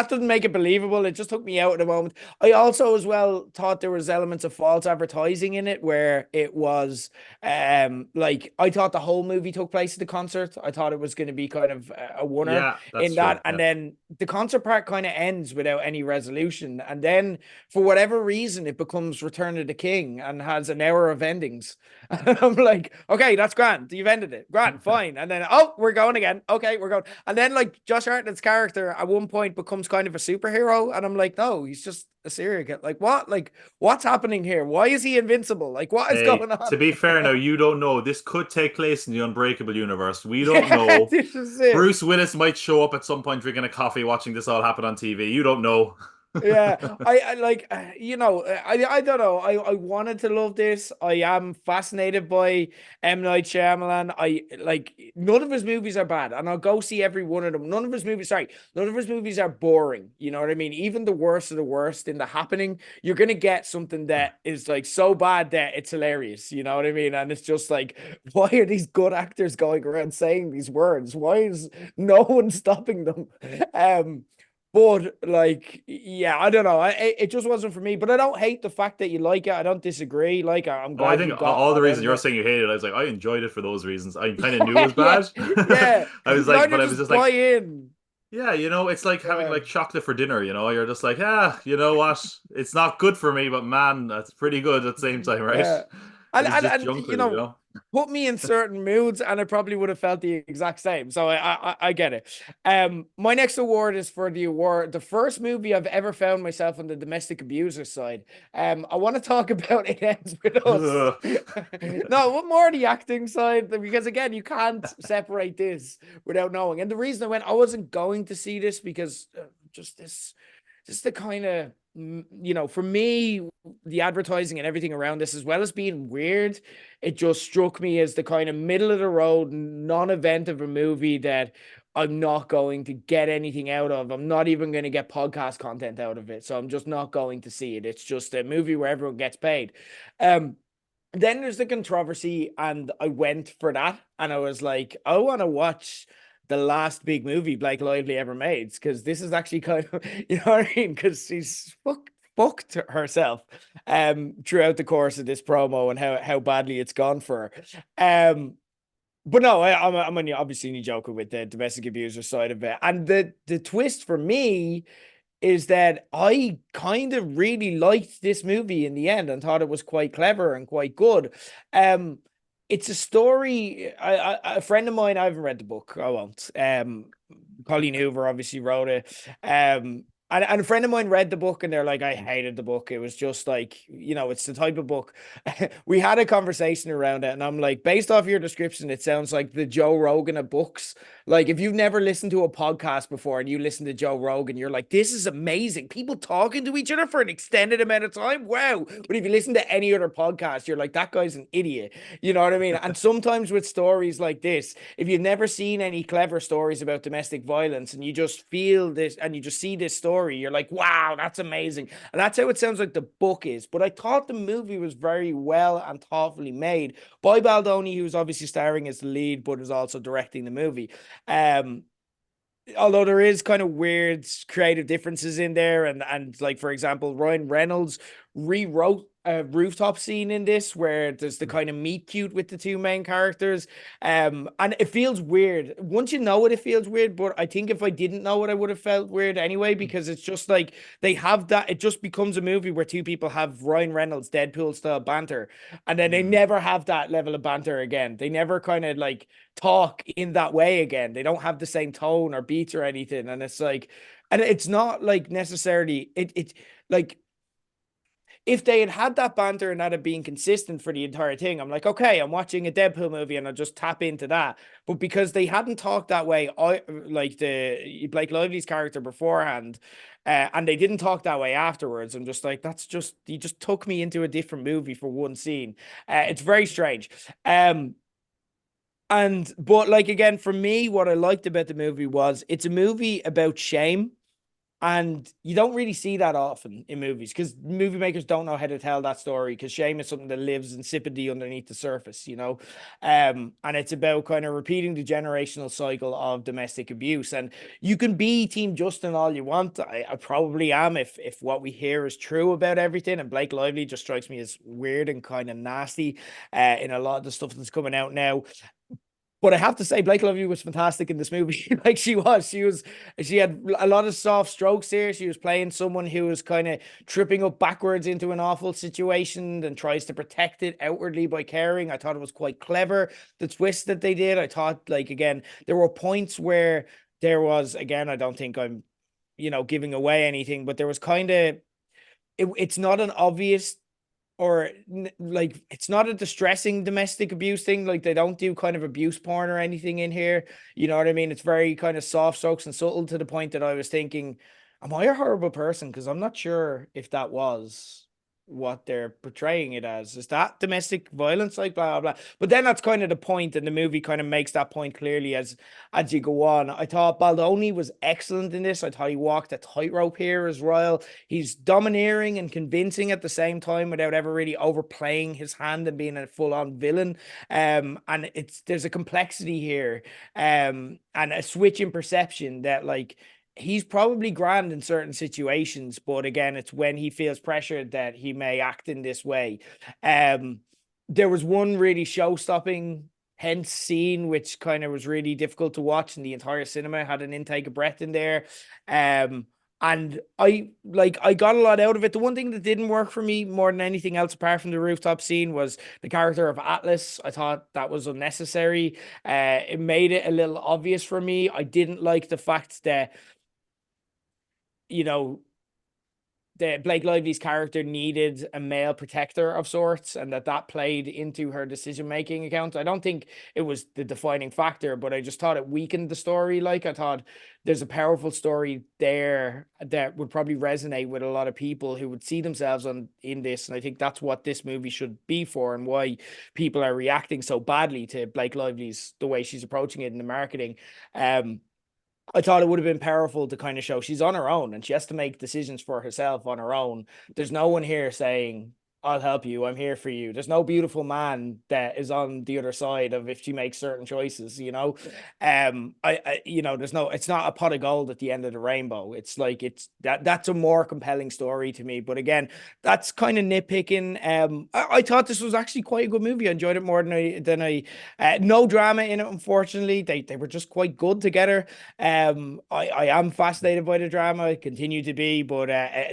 doesn't make it believable. It just took me out at the moment. I also as well thought there was elements of false advertising in it where it was like I thought the whole movie took place at the concert. I thought it was going to be kind of a oneer Yeah, that's in true. that, and Yeah. then the concert part kind of ends without any resolution, and then for whatever reason it becomes Return of the King and has an hour of endings. And I'm like, okay, that's grand, you've ended it, grand, fine. And then, oh, we're going again, okay, we're going. And then like Josh Hartnett's character at one point point becomes kind of a superhero, and I'm like, no, he's just a serial killer. Like what? Like what's happening here? Why is he invincible? Like what is Hey, going on? to be fair now, you don't know. This could take place in the Unbreakable universe. We don't Yeah, know. this is it. Bruce Willis might show up at some point drinking a coffee watching this all happen on TV. You don't know. Yeah, I like I don't know. I wanted to love this. I am fascinated by M. Night Shyamalan. I like none of his movies are bad, and I'll go see every one of them. None of his movies are boring. You know what I mean? Even the worst of the worst in The Happening, you're gonna get something that is like so bad that it's hilarious. You know what I mean? And it's just like, why are these good actors going around saying these words? Why is no one stopping them? But like, yeah, I don't know. It just wasn't for me. But I don't hate the fact that you like it. I don't disagree. Like, I'm Oh, I glad think you got all the all out reasons of you're it. saying you hated it, I was like, I enjoyed it for those reasons. I kind of knew it Yeah, was yeah, bad. yeah. I was You like, kind but of I was just just buy like, in. yeah, it's like having Yeah, like chocolate for dinner, You're just like, ah, you know what? It's not good for me, but man, that's pretty good at the same time, right? yeah. But it's just And junk food. put me in certain moods, and I probably would have felt the exact same. So I get it. My next award is for the first movie I've ever found myself on the domestic abuser side. I want to talk about It Ends With Us. No, what more the acting side? Because again, you can't separate this without knowing. And the reason I wasn't going to see this because just this just the kind of for me, the advertising and everything around this, as well as being weird, it just struck me as the kind of middle of the road non-event of a movie that I'm not going to get anything out of. I'm not even going to get podcast content out of it, so I'm just not going to see it. It's just a movie where everyone gets paid. um then there's the controversy, and I went for that, and I was like, I want to watch the last big movie Blake Lively ever made, because this is actually kind of, you know what I mean? Because she's fucked herself throughout the course of this promo, and how badly it's gone for her. But no, I'm only obviously joking with the domestic abuser side of it, and the twist for me is that I kind of really liked this movie in the end and thought it was quite clever and quite good. Um, it's a story. A friend of mine, I haven't read the book. I won't. Colleen Hoover obviously wrote it. And a friend of mine read the book, and they're like, I hated the book. It was just like, it's the type of book. We had a conversation around it, and I'm like, based off your description, it sounds like the Joe Rogan of books. Like, if you've never listened to a podcast before and you listen to Joe Rogan, you're like, this is amazing. People talking to each other for an extended amount of time. Wow. But if you listen to any other podcast, you're like, that guy's an idiot. You know what I mean? And sometimes with stories like this, if you've never seen any clever stories about domestic violence and you just feel this and you just see this story, you're like, wow, that's amazing. And that's how it sounds like the book is. But I thought the movie was very well and thoughtfully made by Baldoni, who's obviously starring as the lead, but is also directing the movie. Um, although there is kind of weird creative differences in there, and like, for example, Ryan Reynolds rewrote a rooftop scene in this where there's the kind of meet cute with the two main characters. And it feels weird once you know it. It feels weird, but I think if I didn't know it, I would have felt weird anyway, because it's just like they have that. It just becomes a movie where two people have Ryan Reynolds Deadpool style banter, and then they Mm. never have that level of banter again. They never kind of like talk in that way again. They don't have the same tone or beats or anything. And it's like, and it's not like necessarily it like, if they had that banter and that had been consistent for the entire thing, I'm like, okay, I'm watching a Deadpool movie and I'll just tap into that. But because they hadn't talked that way, I like the Blake Lively's character beforehand, and they didn't talk that way afterwards. I'm just like, that's just, you just took me into a different movie for one scene. It's very strange. But like, again, for me, what I liked about the movie was it's a movie about shame. And you don't really see that often in movies, because movie makers don't know how to tell that story, because shame is something that lives insipidly underneath the surface. And it's about kind of repeating the generational cycle of domestic abuse. And you can be Team Justin all you want. I probably am, if what we hear is true about everything. And Blake Lively just strikes me as weird and kind of nasty in a lot of the stuff that's coming out now. But I have to say, Blake Lively was fantastic in this movie. Like, she had a lot of soft strokes here. She was playing someone who was kind of tripping up backwards into an awful situation and tries to protect it outwardly by caring. I thought it was quite clever, the twist that they did. I thought, like, again, there were points where there was, again, I don't think I'm giving away anything, but there was kind of it's not an obvious or like it's not a distressing domestic abuse thing. Like they don't do kind of abuse porn or anything in here. You know what I mean? It's very kind of soft strokes and subtle to the point that I was thinking, am I a horrible person? Because I'm not sure if that was what they're portraying it as. Is that domestic violence? Like blah blah blah. But then that's kind of the point, and the movie kind of makes that point clearly as you go on. I thought Baldoni was excellent in this. I thought he walked a tightrope here as well. He's domineering and convincing at the same time without ever really overplaying his hand and being a full-on villain. And there's a complexity here, and a switch in perception that like he's probably grand in certain situations, but again, it's when he feels pressured that he may act in this way. Um, there was one really show-stopping hence scene which kind of was really difficult to watch, and the entire cinema had an intake of breath in there. Um, and I got a lot out of it. The one thing that didn't work for me more than anything else, apart from the rooftop scene, was the character of Atlas. I thought that was unnecessary. It made it a little obvious for me. I didn't like the fact that you know, Blake Lively's character needed a male protector of sorts, and that played into her decision making account. I don't think it was the defining factor, but I just thought it weakened the story. Like I thought there's a powerful story there that would probably resonate with a lot of people who would see themselves in this, and I think that's what this movie should be for, and why people are reacting so badly to Blake Lively's the way she's approaching it in the marketing. I thought it would have been powerful to kind of show she's on her own and she has to make decisions for herself on her own. There's no one here saying, I'll help you. I'm here for you. There's no beautiful man that is on the other side of if she makes certain choices. There's no, it's not a pot of gold at the end of the rainbow. It's like, that's a more compelling story to me. But again, that's kind of nitpicking. I thought this was actually quite a good movie. I enjoyed it more no drama in it. Unfortunately, they were just quite good together. I am fascinated by the drama. I continue to be, but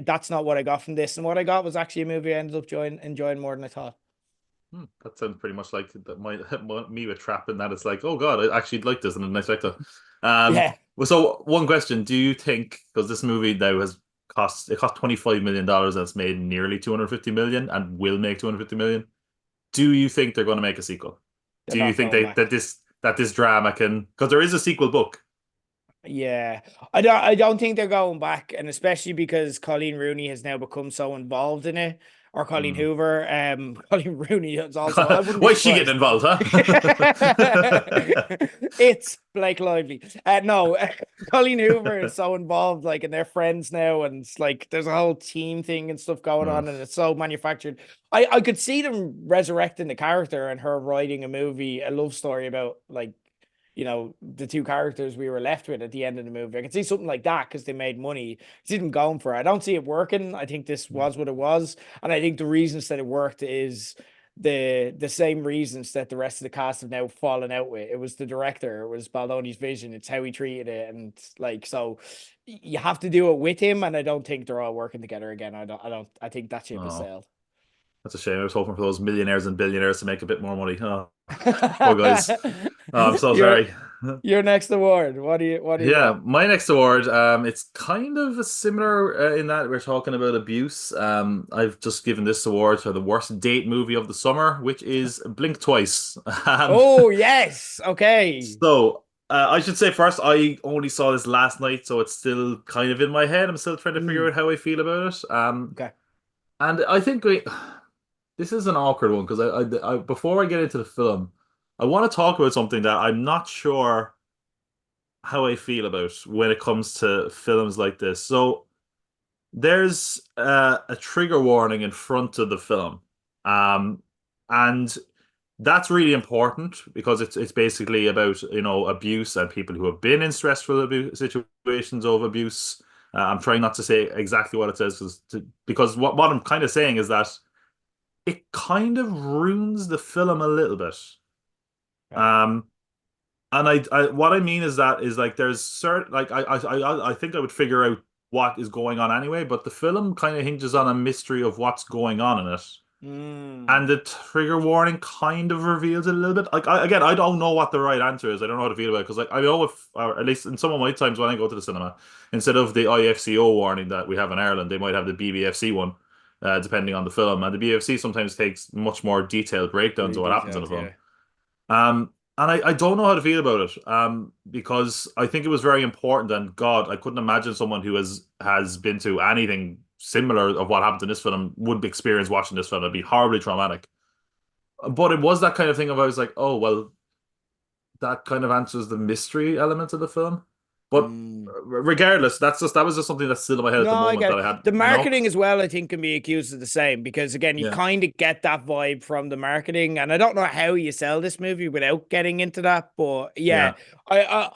that's not what I got from this. And what I got was actually a movie I ended up enjoying more than I thought. That sounds pretty much like me with Trap, and that it's like, oh god, I actually like this and I expect that. Yeah, Well, so one question: do you think because this movie now has cost $25 million and it's made nearly 250 million and will make 250 million? Do you think they're going to make a sequel? they're Do you not think going they back. that this drama can because there is a sequel book? Yeah, I don't think they're going back, and especially because Colleen Rooney has now become so involved in it, or Colleen Hmm. Hoover. Colleen Rooney is also. I wouldn't be Why is she getting surprised. involved, huh? It's Blake Lively. No, Colleen Hoover is so involved, like, and they're friends now, and it's like there's a whole team thing and stuff going Hmm. on, and it's so manufactured. I could see them resurrecting the character and her writing a movie, a love story about like the two characters we were left with at the end of the movie. I can see something like that because they made money. It's even going for it. I don't see it working. I think this was what it was. And I think the reasons that it worked is the same reasons that the rest of the cast have now fallen out with. It was the director, it was Baldoni's vision, it's how he treated it. And like so you have to do it with him, and I don't think they're all working together again. I think that ship has Oh, sailed. that's a shame. I was hoping for those millionaires and billionaires to make a bit more money. Oh, poor guys. Oh, I'm so your sorry. your next award. What do you Yeah, got? my next award, it's kind of a similar in that we're talking about abuse. I've just given this award for the worst date movie of the summer, which is Blink Twice. Oh, yes. Okay. So I should say first, I only saw this last night, so it's still kind of in my head. I'm still trying to figure Mm, out how I feel about it. okay. And I think this is an awkward one because before I get into the film, I want to talk about something that I'm not sure how I feel about when it comes to films like this. So there's a trigger warning in front of the film, and that's really important because it's basically about abuse and people who have been in stressful abuse, situations of abuse. I'm trying not to say exactly what it says because what I'm kind of saying is that it kind of ruins the film a little bit. Okay. Um, and what I mean is that is like there's certain like I think I would figure out what is going on anyway, but the film kind of hinges on a mystery of what's going on in it. Mm. And the trigger warning kind of reveals it a little bit. Like again, I don't know what the right answer is. I don't know how to feel about it because like I know if, or at least in some of my times when I go to the cinema, instead of the IFCO warning that we have in Ireland, they might have the BBFC one, depending on the film. And the BBFC sometimes takes much more detailed breakdowns Pretty of what happens in the detailed, film. yeah. And I don't know how to feel about it. Because I think it was very important. And God, I couldn't imagine someone who has been to anything similar of what happened in this film would experience watching this film. It'd be horribly traumatic. But it was that kind of thing of I was like, oh well, that kind of answers the mystery element of the film. But Mm. regardless, that was just something that's still in my head at No, the I moment get that it. I had, The you know? marketing as well, I think, can be accused of the same because again, you Yeah. kind of get that vibe from the marketing, and I don't know how you sell this movie without getting into that. But yeah, Yeah.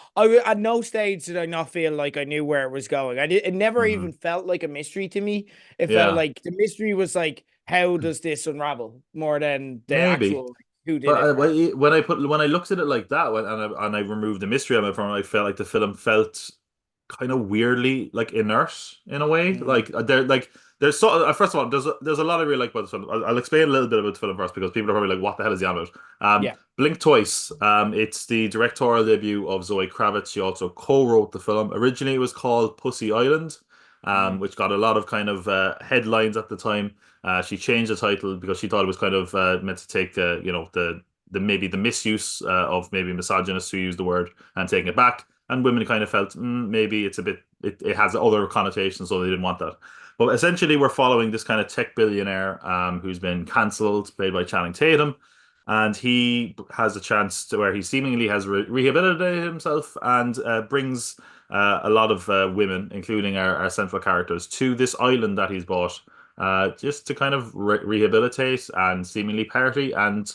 at no stage did I not feel like I knew where it was going. It never Hmm. even felt like a mystery to me. It felt Yeah. like the mystery was like, how does this unravel more than the Maybe. actual like, who did But it or when I looked at it like that and I removed the mystery element from it, I felt like the film felt kind of weirdly like inert in a way. Mm, There's sort of first of all there's a lot I really like about this film. I'll explain a little bit about the film first because people are probably like, what the hell is he on about? yeah. Blink Twice. It's the directorial debut of Zoe Kravitz. She also co-wrote the film. Originally, it was called Pussy Island, Mm, which got a lot of kind of headlines at the time. She changed the title because she thought it was kind of meant to take the maybe the misuse of maybe misogynists who use the word and taking it back. And women kind of felt maybe it's a bit it has other connotations, so they didn't want that. But essentially, we're following this kind of tech billionaire who's been cancelled, played by Channing Tatum, and he has a chance to where he seemingly has rehabilitated himself and brings a lot of women, including our central characters, to this island that he's bought just to kind of rehabilitate and seemingly party. And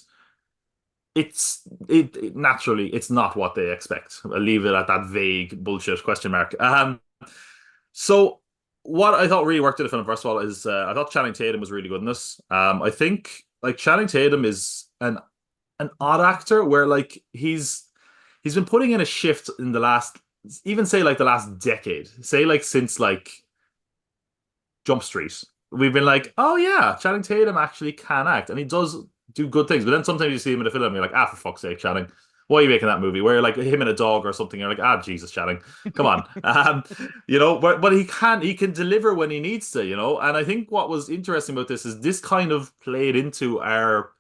naturally it's not what they expect. I'll leave it at that vague bullshit question mark. So what I thought really worked in the film, first of all, is I thought Channing Tatum was really good in this. I think like Channing Tatum is an odd actor where like he's been putting in a shift in the last even say like the last decade, say like since like Jump Street. We've been like, oh yeah, Channing Tatum actually can act, and he does do good things. But then sometimes you see him in a film, and you're like, ah, for fuck's sake, Channing, why are you making that movie? Where you're like him and a dog or something, you're like, ah, Jesus, Channing, come on, but he can deliver when he needs to, And I think what was interesting about this is this kind of played into our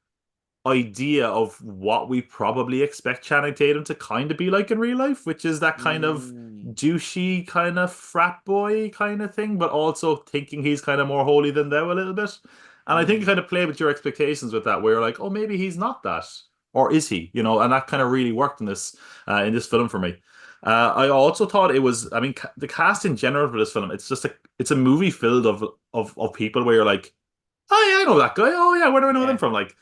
idea of what we probably expect Channing Tatum to kind of be like in real life, which is that kind of mm, douchey kind of frat boy kind of thing, but also thinking he's kind of more holy than thou a little bit. And I think you mm, kind of play with your expectations with that, where you're like, oh, maybe he's not that, or is he? And that kind of really worked in this film for me. I also thought it was, I mean, the cast in general for this film, it's a movie filled of people where you're like, oh yeah, I know that guy. Oh yeah, where do I know them yeah. from? Like,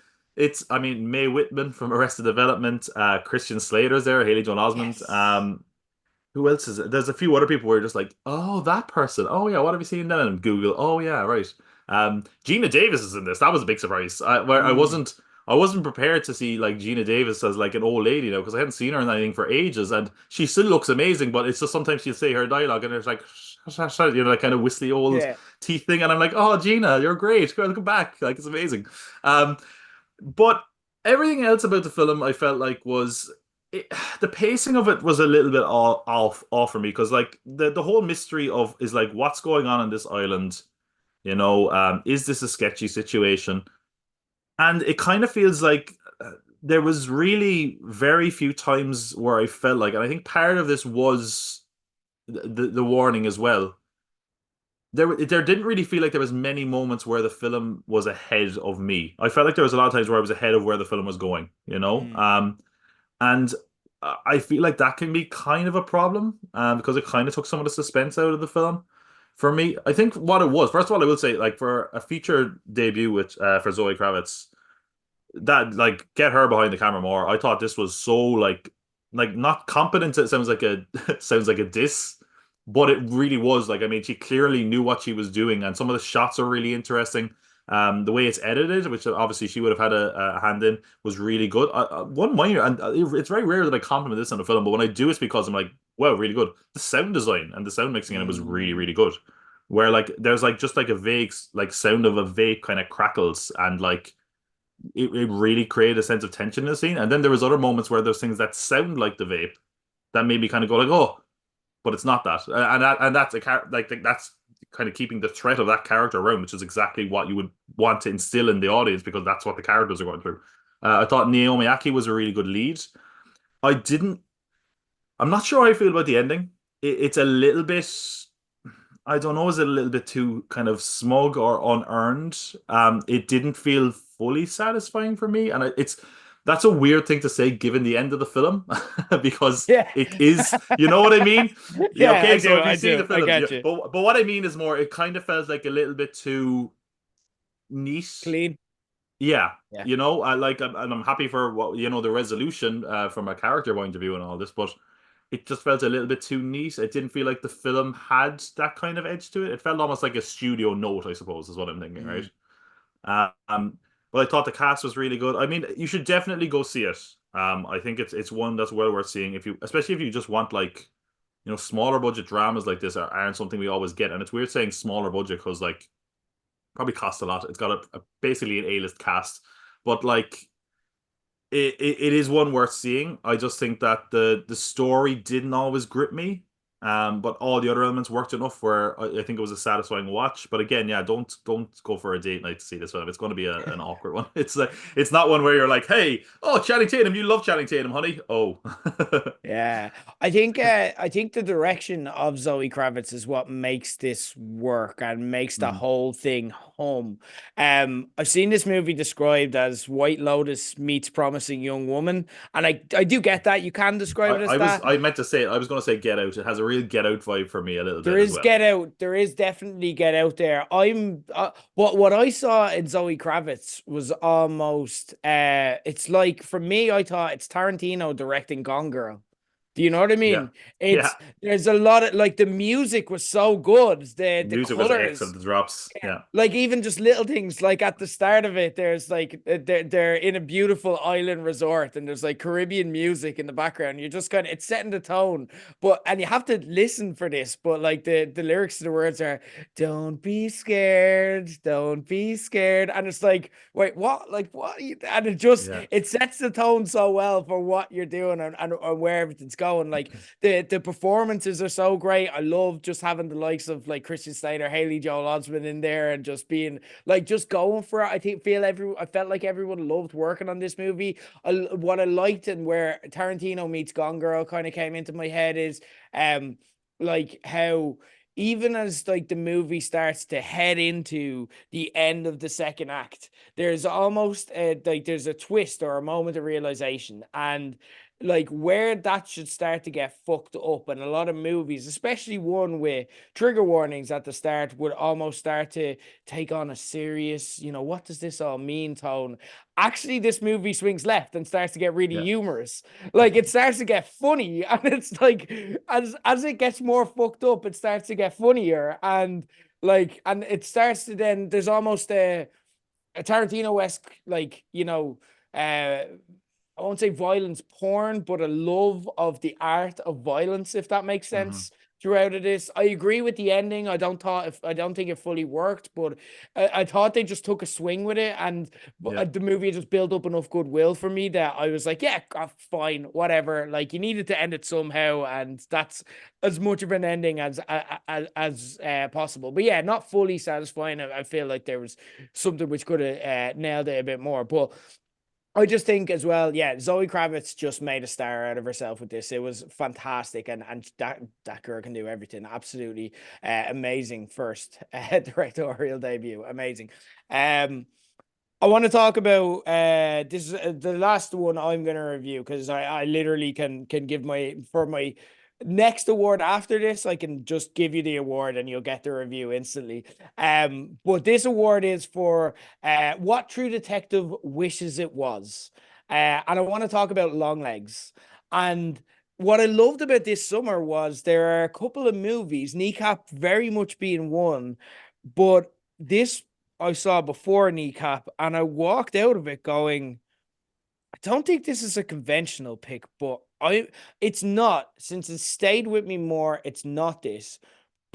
I mean, Mae Whitman from Arrested Development, Christian Slater's there, Haley Joel Osment. Yes. Who else is it? There's a few other people where you're just like, oh, that person. Oh yeah, what have you seen then? And Google. Oh yeah, right. Gina Davis is in this. That was a big surprise. Where Mm, I wasn't prepared to see like Gina Davis as like an old lady now because I hadn't seen her in anything for ages, and she still looks amazing. But it's just sometimes she'll say her dialogue and it's like, that kind of whistly old yeah. teeth thing, and I'm like, oh, Gina, you're great. Come back. Like it's amazing. Um, but everything else about the film, I felt like the pacing of it was a little bit off for me because like the whole mystery of is like what's going on this island, is this a sketchy situation? And it kind of feels like there was really very few times where I felt like, and I think part of this was the warning as well. There didn't really feel like there was many moments where the film was ahead of me. I felt like there was a lot of times where I was ahead of where the film was going, Mm, and I feel like that can be kind of a problem, because it kind of took some of the suspense out of the film. For me, I think what it was, first of all, I will say, like for a feature debut with for Zoe Kravitz, that like get her behind the camera more. I thought this was so like not competent. It sounds like a sounds like a diss, but it really was. Like I mean, she clearly knew what she was doing, and some of the shots are really interesting. The way it's edited, which obviously she would have had a hand in, was really good. One minor, and it's very rare that I compliment this on a film, but when I do, it's because I'm like, wow, really good. The sound design and the sound mixing in it was really, mm. really good. where like there's like just like a vague like sound of a vape kind of crackles, and like it really created a sense of tension in the scene. And then there was other moments where there's things that sound like the vape that made me kind of go like, oh, but it's not that. And that's like that's kind of keeping the threat of that character around, which is exactly what you would want to instill in the audience because that's what the characters are going through. I thought Naomi Aki was a really good lead. I didn't. I'm not sure how I feel about the ending. It's a little bit. I don't know. Is it a little bit too kind of smug or unearned? It didn't feel fully satisfying for me, and it's that's a weird thing to say given the end of the film because Yeah. it is. You know what I mean? Yeah, Yeah, I okay, so do. if you I see do. the I film, yeah, got you. but what I mean is more. It kind of felt like a little bit too neat. Clean. Yeah, Yeah. I like, and I'm happy for what the resolution from a character point of view and all this, but it just felt a little bit too neat. It didn't feel like the film had that kind of edge to it. It felt almost like a studio note, I suppose, is what I'm thinking, right? Mm. Um, but I thought the cast was really good. I mean, you should definitely go see it. I think it's one that's well worth seeing if you, especially if you just want like smaller budget dramas like this aren't something we always get, and it's weird saying smaller budget because like probably cost a lot. It's got basically an A-list cast, but like it is one worth seeing. I just think that the story didn't always grip me. But all the other elements worked enough where I think it was a satisfying watch. But again, yeah, don't go for a date night to see this film. It's going to be an awkward one. It's like it's not one where you're like, hey, oh, Channing Tatum, you love Channing Tatum, honey. Oh, Yeah, I think the direction of Zoe Kravitz is what makes this work and makes the Mhm. whole thing hum. I've seen this movie described as White Lotus meets Promising Young Woman, and I do get that. You can describe it as that. I meant to say I was going to say Get Out. It has a real Get Out vibe for me a little There bit as is well. Get Out. There is definitely Get Out there. What I saw in Zoe Kravitz was almost it's like for me, I thought it's Tarantino directing Gone Girl. Do you know what I Yeah, mean? yeah. There's a lot of like the music was so good. The The music was excellent. colors, The drops. Yeah, like even just little things like at the start of it there's like they're in a beautiful island resort and there's like Caribbean music in the background. You're just kind of it's setting the tone, but and you have to listen for this, but like the lyrics to the words are don't be scared, don't be scared, and it's like wait what, like what and it just yeah, it sets the tone so well for what you're doing and where everything's going. Like the performances are so great. I love just having the likes of like Christian Slater, Haley Joel Osment in there, and just being like just going for it. I felt like everyone loved working on this movie. What I liked and where Tarantino meets Gone Girl kind of came into my head is um like how even as like the movie starts to head into the end of the second act, there's almost like there's a twist or a moment of realization, and like where that should start to get fucked up. And a lot of movies, especially one with trigger warnings at the start, would almost start to take on a serious, what does this all mean tone. Actually, this movie swings left and starts to get really yeah. humorous. Like it starts to get funny, and it's like as it gets more fucked up, it starts to get funnier, and it starts to then there's almost a Tarantino-esque, like, I won't say violence porn, but a love of the art of violence, if that makes Hmm. sense. Throughout of this, I agree with the ending. I don't think it fully worked, but I thought they just took a swing with it, and Yeah. the movie just built up enough goodwill for me that I was like, yeah, fine, whatever. Like you needed to end it somehow, and that's as much of an ending as possible. But yeah, not fully satisfying. I feel like there was something which could have nailed it a bit more, but. I just think as well, yeah, Zoe Kravitz just made a star out of herself with this. It was fantastic, and that girl can do everything. Absolutely amazing first directorial debut. Amazing. Um, I want to talk about this is the last one I'm going to review because I literally can give my for my next award after this. I can just give you the award and you'll get the review instantly. But this award is for what True Detective wishes it was, and I want to talk about Longlegs. And what I loved about this summer was there are a couple of movies, Kneecap very much being one, but this I saw before Kneecap, and I walked out of it going, I don't think this is a conventional pick, but it's not. Since it stayed with me more, it's not this.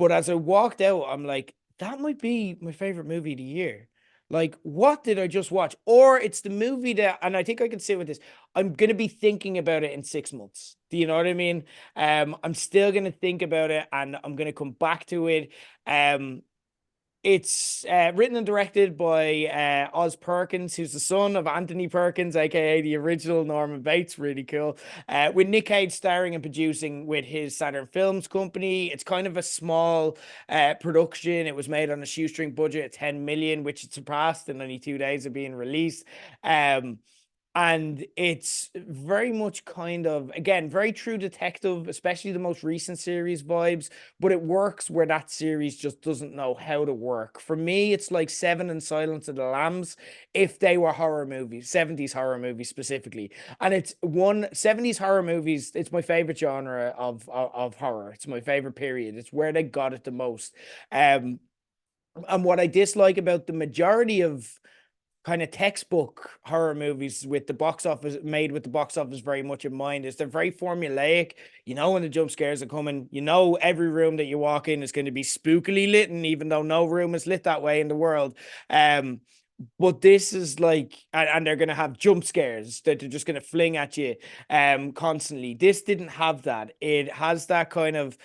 But as I walked out, I'm like, that might be my favorite movie of the year. Like, what did I just watch? Or it's the movie that, and I think I can sit with this. I'm gonna be thinking about it in 6 months. Do you know what I mean? I'm still gonna think about it, and I'm gonna come back to it. Um, it's written and directed by Oz Perkins, who's the son of Anthony Perkins, aka the original Norman Bates. Really cool. With Nick Cage starring and producing with his Saturn Films company. It's kind of a small production. It was made on a shoestring budget of 10 million, which it surpassed in only 2 days of being released. Um, and it's very much kind of, again, very true detective, especially the most recent series vibes, but it works where that series just doesn't know how to work. For me, it's like Seven and Silence of the Lambs if they were horror movies, 70s horror movies specifically. And it's 70s horror movies, it's my favorite genre of horror. It's my favorite period. It's where they got it the most. Um, and what I dislike about the majority of kind of textbook horror movies with the box office made with the box office very much in mind is they're very formulaic. You know when the jump scares are coming, you know every room that you walk in is going to be spookily lit, and even though no room is lit that way in the world. But this is like, and they're gonna have jump scares that they're just gonna fling at you constantly. This didn't have that. It has that kind of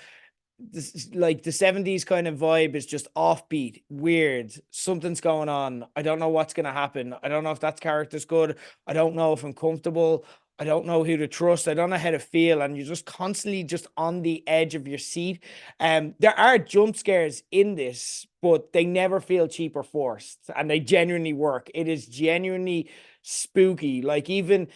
this, like the 70s kind of vibe is just offbeat, weird. Something's going on. I don't know what's going to happen. I don't know if that character's good. I don't know if I'm comfortable. I don't know who to trust. I don't know how to feel. And you're just constantly just on the edge of your seat. There are jump scares in this, but they never feel cheap or forced. And they genuinely work. It is genuinely spooky. Like even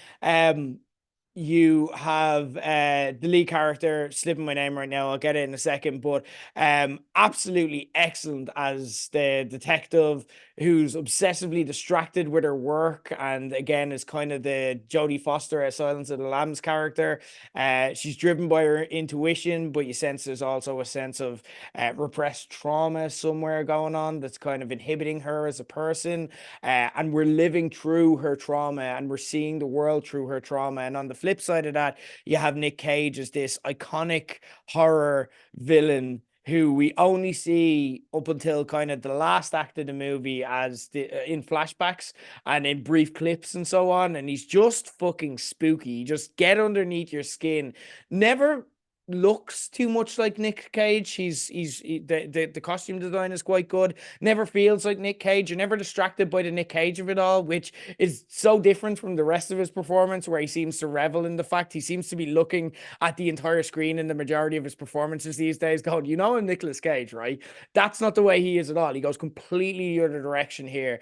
you have the lead character slipping my name right now, I'll get it in a second, but absolutely excellent as the detective who's obsessively distracted with her work, and again is kind of the Jodie Foster as Silence of the Lambs character. She's driven by her intuition, but you sense there's also a sense of repressed trauma somewhere going on that's kind of inhibiting her as a person. And we're living through her trauma and we're seeing the world through her trauma. And on the flip side of that, you have Nick Cage as this iconic horror villain who we only see up until kind of the last act of the movie as in flashbacks and in brief clips and so on. And he's just fucking spooky. You just get underneath your skin. Never looks too much like Nick Cage. The costume design is quite good. Never feels like Nick Cage. You're never distracted by the Nick Cage of it all, which is so different from the rest of his performance, where he seems to revel in the fact he seems to be looking at the entire screen in the majority of his performances these days, going, you know, I'm Nicolas Cage, right? That's not the way he is at all. He goes completely the other direction here.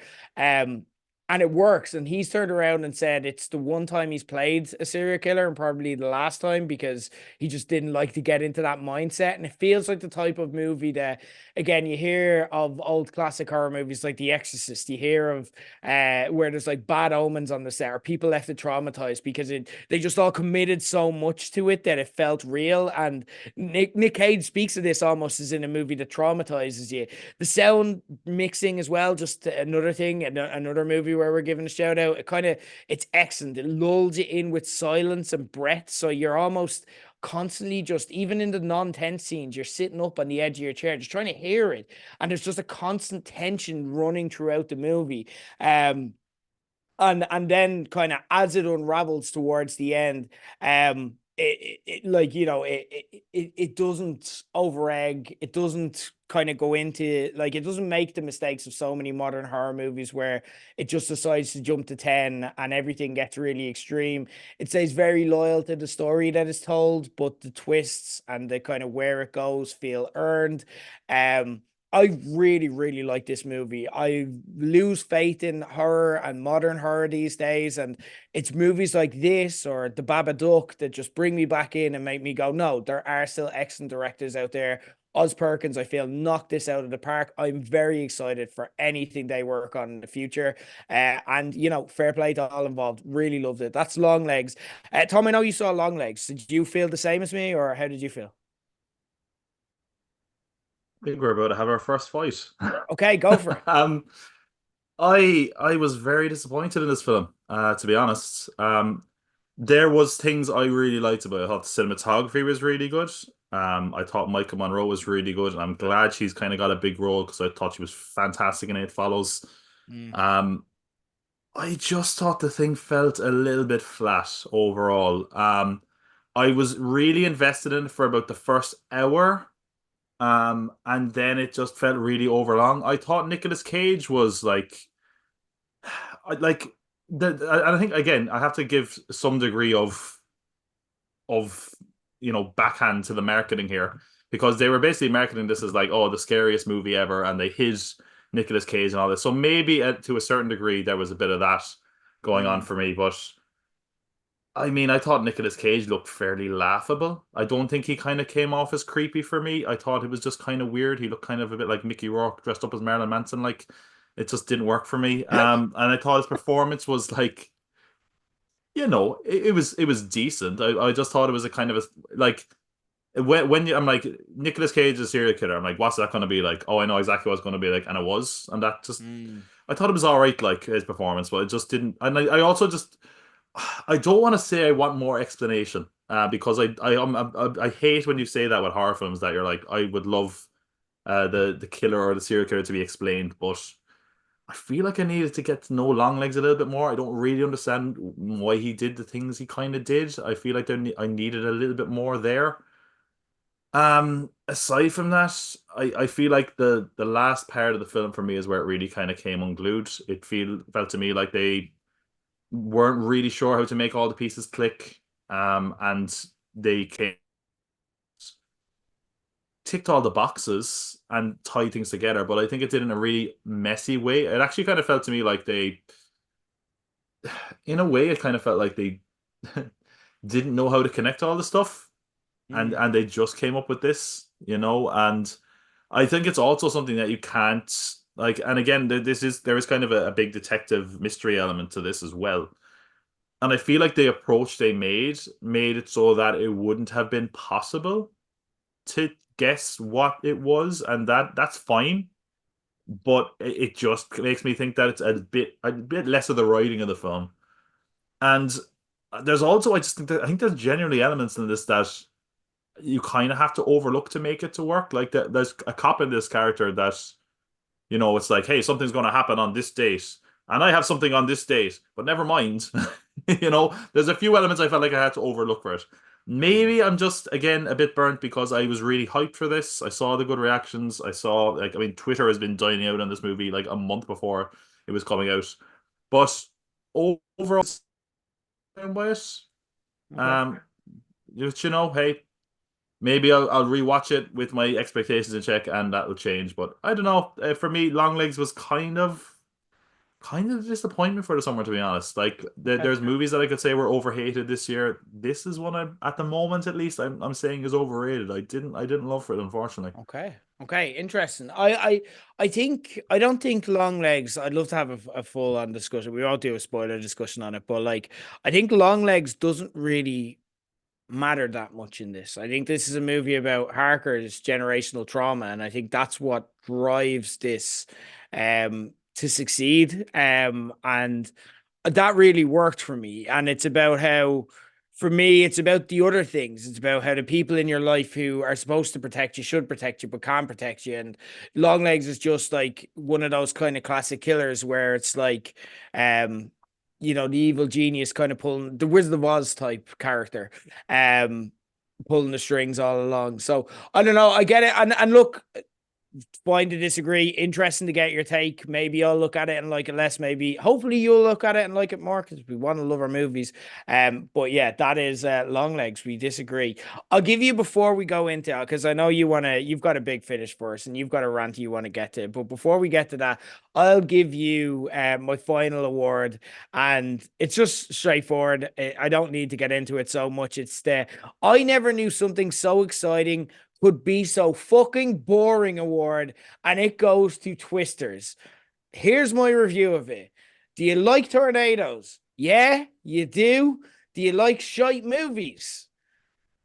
And it works. And he's turned around and said it's the one time he's played a serial killer and probably the last time because he just didn't like to get into that mindset. And it feels like the type of movie that, again, you hear of old classic horror movies like The Exorcist. You hear of where there's like bad omens on the set or people left it traumatized because they just all committed so much to it that it felt real. And Nick Cage speaks of this almost as in a movie that traumatizes you. The sound mixing as well, just another thing, another movie where we're giving a shout out. It's excellent. It lulls you in with silence and breath, so you're almost constantly just, even in the non-tense scenes, you're sitting up on the edge of your chair just trying to hear it, and there's just a constant tension running throughout the movie. And then kind of as it unravels towards the end, like you know it doesn't over egg, it doesn't kind of go into, like, it doesn't make the mistakes of so many modern horror movies where it just decides to jump to 10 and everything gets really extreme. It stays very loyal to the story that is told, but the twists and the kind of where it goes feel earned. I really, really like this movie. I lose faith in horror and modern horror these days, and it's movies like this or The Babadook that just bring me back in and make me go, no, there are still excellent directors out there. Oz Perkins, I feel, knocked this out of the park. I'm very excited for anything they work on in the future. And, you know, fair play to all involved. Really loved it. That's Long Legs. Tom, I know you saw Long Legs. Did you feel the same as me, or how did you feel? I think we're about to have our first fight. Okay, go for it. um, I was very disappointed in this film, to be honest. There was things I really liked about it. I thought the cinematography was really good. I thought Michael Monroe was really good, and I'm glad she's kind of got a big role because I thought she was fantastic in It Follows. Mm. Um, I just thought the thing felt a little bit flat overall. I was really invested in it for about the first hour, and then it just felt really overlong. I thought Nicolas Cage was like, like I think again I have to give some degree of backhand to the marketing here because they were basically marketing this as like, oh, the scariest movie ever, and they hid Nicolas Cage and all this. So maybe to a certain degree there was a bit of that going on Mm. for me, but I mean, I thought Nicolas Cage looked fairly laughable. I don't think he kind of came off as creepy for me. I thought it was just kind of weird. He looked kind of a bit like Mickey Rourke dressed up as Marilyn Manson. Like, it just didn't work for me. And I thought his performance was like, it was decent. I just thought it was a kind of a like I'm like Nicolas Cage is a serial killer. I'm like, what's that going to be like? Oh, I know exactly what it's going to be like, and it was, and that just Mm. I thought it was all right, like his performance, but it just didn't. And I also just I don't want to say I want more explanation, because I hate when you say that with horror films that you're like I would love the killer or the serial killer to be explained, but I feel like I needed to get to know Longlegs a little bit more. I don't really understand why he did the things he kind of did. I feel like I needed a little bit more there. Aside from that, I feel like the last part of the film for me is where it really kind of came unglued. Felt to me like they weren't really sure how to make all the pieces click. And they ticked all the boxes and tied things together, but I think it did in a really messy way. It actually kind of felt to me like in a way, it kind of felt like they didn't know how to connect all the stuff, and Mm. they just came up with this. And I think it's also something that you can't like. And again, there is kind of a big detective mystery element to this as well. And I feel like the approach they made it so that it wouldn't have been possible to guess what it was, and that's fine. But it just makes me think that it's a bit less of the writing of the film. And there's also I think there's generally elements in this that you kind of have to overlook to make it to work. Like there's a cop in this character that it's like, hey, something's going to happen on this date, and I have something on this date, but never mind. There's a few elements I felt like I had to overlook for it. Mm. Maybe I'm just again a bit burnt because I was really hyped for this. I saw the good reactions. I saw like I mean Twitter has been dining out on this movie like a month before it was coming out, but overall, by it. Okay. Um, hey, maybe I'll rewatch it with my expectations in check, and that will change. But I don't know. For me, Longlegs was kind of a disappointment for the summer, to be honest. Like Okay. there's movies that I could say were overhated this year. This is one at the moment, at least, I'm saying is overrated. I didn't love it, unfortunately. Okay. Okay. Interesting. I think I don't think long legs. I'd love to have a full on discussion. We all do a spoiler discussion on it, but like I think long legs doesn't really matter that much in this. I think this is a movie about Harker's generational trauma, and I think that's what drives this to succeed. And that really worked for me. And it's about how, for me, it's about the other things. It's about how the people in your life who are supposed to protect you should protect you, but can't protect you. And Longlegs is just like one of those kind of classic killers where it's like, the evil genius kind of pulling the Wizard of Oz type character, pulling the strings all along. So I don't know. I get it. And look, fine to disagree. Interesting to get your take. Maybe I'll look at it and like it less. Maybe, hopefully, you'll look at it and like it more because we want to love our movies. But yeah, that is long legs. We disagree. I'll give you before we go into because I know you've got a big finish first and you've got a rant you want to get to. But before we get to that, I'll give you my final award, and it's just straightforward. I don't need to get into it so much. It's I never knew something so exciting could be so fucking boring award, and it goes to Twisters. Here's my review of it. Do you like tornadoes? Yeah, you do. Do you like shite movies?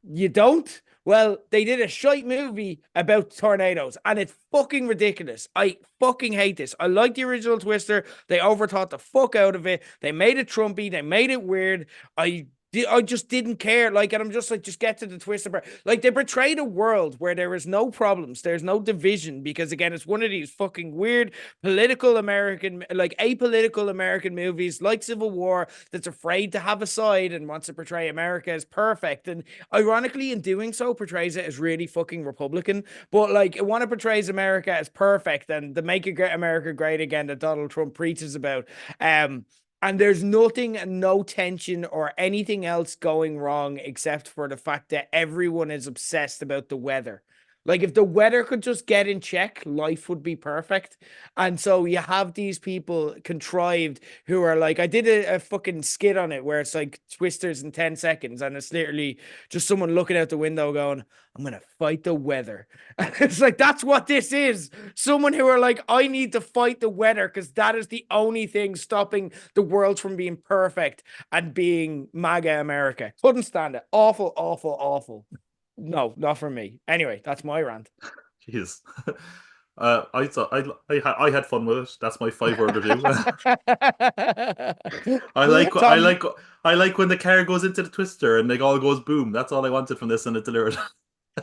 You don't? Well, they did a shite movie about tornadoes, and it's fucking ridiculous. I fucking hate this. I like the original Twister. They overthought the fuck out of it. They made it Trumpy. They made it weird. I I just didn't care. Like, and I'm just like, just get to the twist of it. Like, they portrayed a world where there is no problems, there's no division, because again, it's one of these fucking weird political American, like apolitical American movies, like Civil War, that's afraid to have a side and wants to portray America as perfect. And ironically, in doing so, portrays it as really fucking Republican. But like, it want to portrays America as perfect and the Make America Great Again that Donald Trump preaches about. Um, and there's nothing and no tension or anything else going wrong except for the fact that everyone is obsessed about the weather. Like, if the weather could just get in check, life would be perfect. And so you have these people contrived who are like, I did a fucking skit on it where it's like twisters in 10 seconds. And it's literally just someone looking out the window going, I'm going to fight the weather. And it's like, that's what this is. Someone who are like, I need to fight the weather because that is the only thing stopping the world from being perfect and being MAGA America. Couldn't stand it. Awful, awful, awful. No, not for me. Anyway, that's my rant. Jeez. I thought I had fun with it. That's my 5 word review. Tom, I like when the car goes into the twister and it all goes boom. That's all I wanted from this, and it delivered.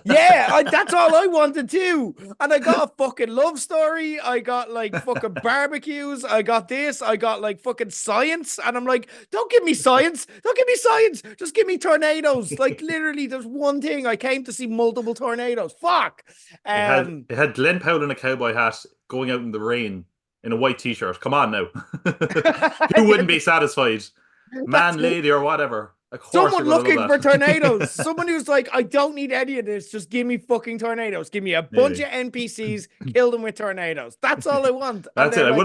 yeah, that's all I wanted too. And I got a fucking love story. I got like fucking barbecues. I got this. I got like fucking science. And I'm like, don't give me science. Don't give me science. Just give me tornadoes. Like, literally, there's one thing. I came to see multiple tornadoes. Fuck. It had Glenn Powell in a cowboy hat going out in the rain in a white t-shirt. Come on now. Who wouldn't be satisfied? That's Man, lady, or whatever. Of course you're someone gonna looking love for tornadoes. that. Someone who's like, I don't need any of this. Just give me fucking tornadoes. Give me a bunch Maybe. of NPCs, kill them with tornadoes. That's all I want. And That's it. they're like, I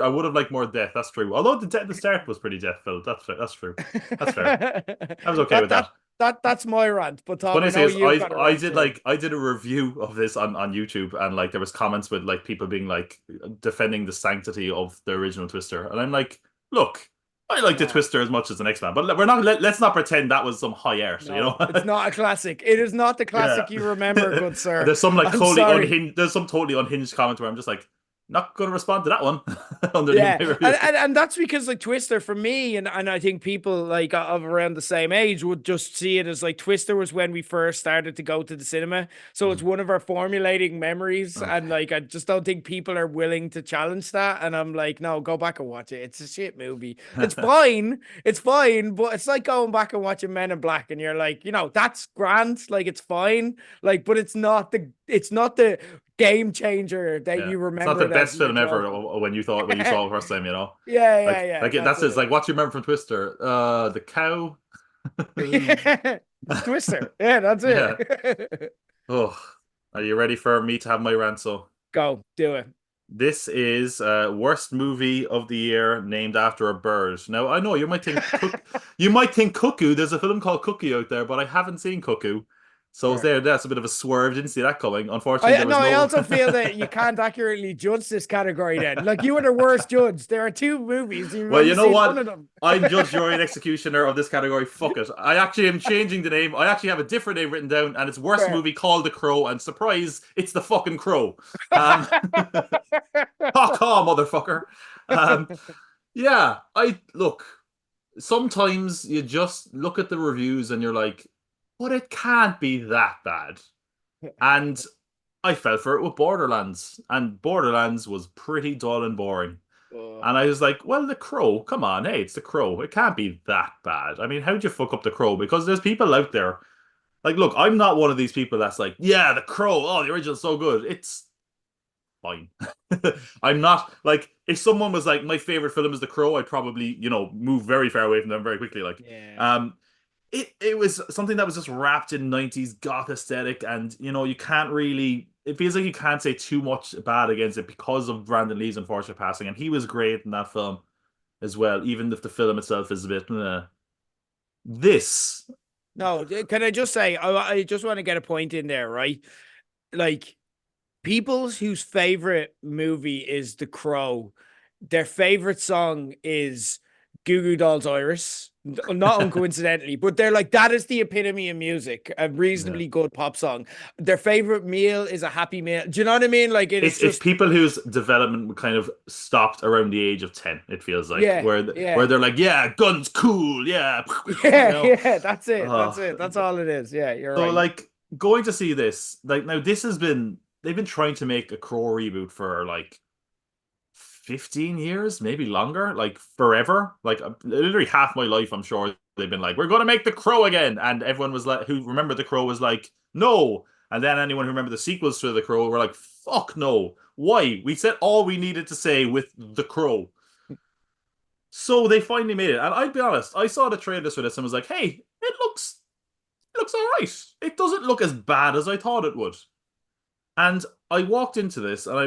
would have liked more death. That's true. Although the start was pretty death filled. That's true. That's fair. I was okay that with that. that's my rant. But Tom, I Funny thing know is, you've got a rant too. I did a review of this on YouTube, and like there was comments with like people being like defending the sanctity of the original Twister, and I'm like, look, I like the No, Twister as much as the next man, but we're not. Let's not pretend that was some high art, you no, know? it's not a classic. It is not the Yeah. classic you remember, good sir. There's some like I'm totally sorry. unhinged. There's some totally unhinged comment where I'm just like, not going to respond to that one underneath Yeah, my review. and that's because like Twister for me, and I think people like of around the same age would just see it as like Twister was when we first started to go to the cinema, so it's one of our formulating memories, and Okay. like I just don't think people are willing to challenge that, and I'm like, no, go back and watch it. It's a shit movie. It's fine, but it's like going back and watching Men in Black, and you're like, that's grand, like it's fine, like, but it's not the game changer that Yeah, you it's not the remembered as best you were film ever 12. when you saw it the first time, you know. Yeah, yeah, yeah. That's That's it. It's it. like what you remember from Twister. The cow. Yeah. Twister. Yeah, that's Yeah. it. Oh, are you ready for me to have my rant? So Go, do it. this is worst movie of the year named after a bird. Now I know you might think Cuckoo. There's a film called Cuckoo out there, but I haven't seen Cuckoo. So Fair. that's a bit of a swerve. Didn't see that coming. Unfortunately, I there no, was I no. also feel that you can't accurately judge this category then. Like, you are the worst judge. There are two movies. You've Well, only you know seen one what? of them. I'm Judge, Jury, and Executioner of this category. Fuck it. I actually am changing the name. I actually have a different name written down, and it's worst Fair. movie called The Crow. And surprise, it's the fucking Crow. Um, Hawk motherfucker. Um, yeah, I look. Sometimes you just look at the reviews and you're like, but it can't be that bad. And I fell for it with Borderlands, and Borderlands was pretty dull and boring. Oh, And I was like, well, The Crow, come on, hey, it's The Crow. It can't be that bad. I mean, how'd you fuck up The Crow? Because there's people out there. Like, look, I'm not one of these people that's like, yeah, The Crow, oh, the original's so good. It's fine. I'm not like if someone was like, my favorite film is The Crow, I'd probably, move very far away from them very quickly. Like, yeah. um, it was something that was just wrapped in 90s goth aesthetic, and you can't really it feels like you can't say too much bad against it because of Brandon Lee's unfortunate passing, and he was great in that film as well, even if the film itself is a bit this. No, can I just say, I just want to get a point in there, right? Like, people whose favorite movie is The Crow, their favorite song is Goo Goo Dolls Iris, not uncoincidentally, but they're like, that is the epitome of music, a Yeah. reasonably good pop song. Their favorite meal is a Happy Meal. Do you know what I mean? Like, it is It's just, people whose development kind of stopped around the age of 10, it feels like, yeah, where yeah, they're like, yeah, guns cool, yeah, you yeah, know. yeah. That's it. That's Oh. it. That's all it is. Yeah, you're So right. like going to see this, like now this has been they've been trying to make a Crow reboot for like 15 years, maybe longer, like forever. Like literally half my life, I'm sure they've been like, we're gonna make the Crow again. And everyone was like, who remembered the Crow was like, no. And then anyone who remembered the sequels to the Crow were like, fuck no. Why? We said all we needed to say with the Crow. So they finally made it. And I'd be honest, I saw the trailers for this and was like, hey, it looks all right. It doesn't look as bad as I thought it would. And I walked into this, and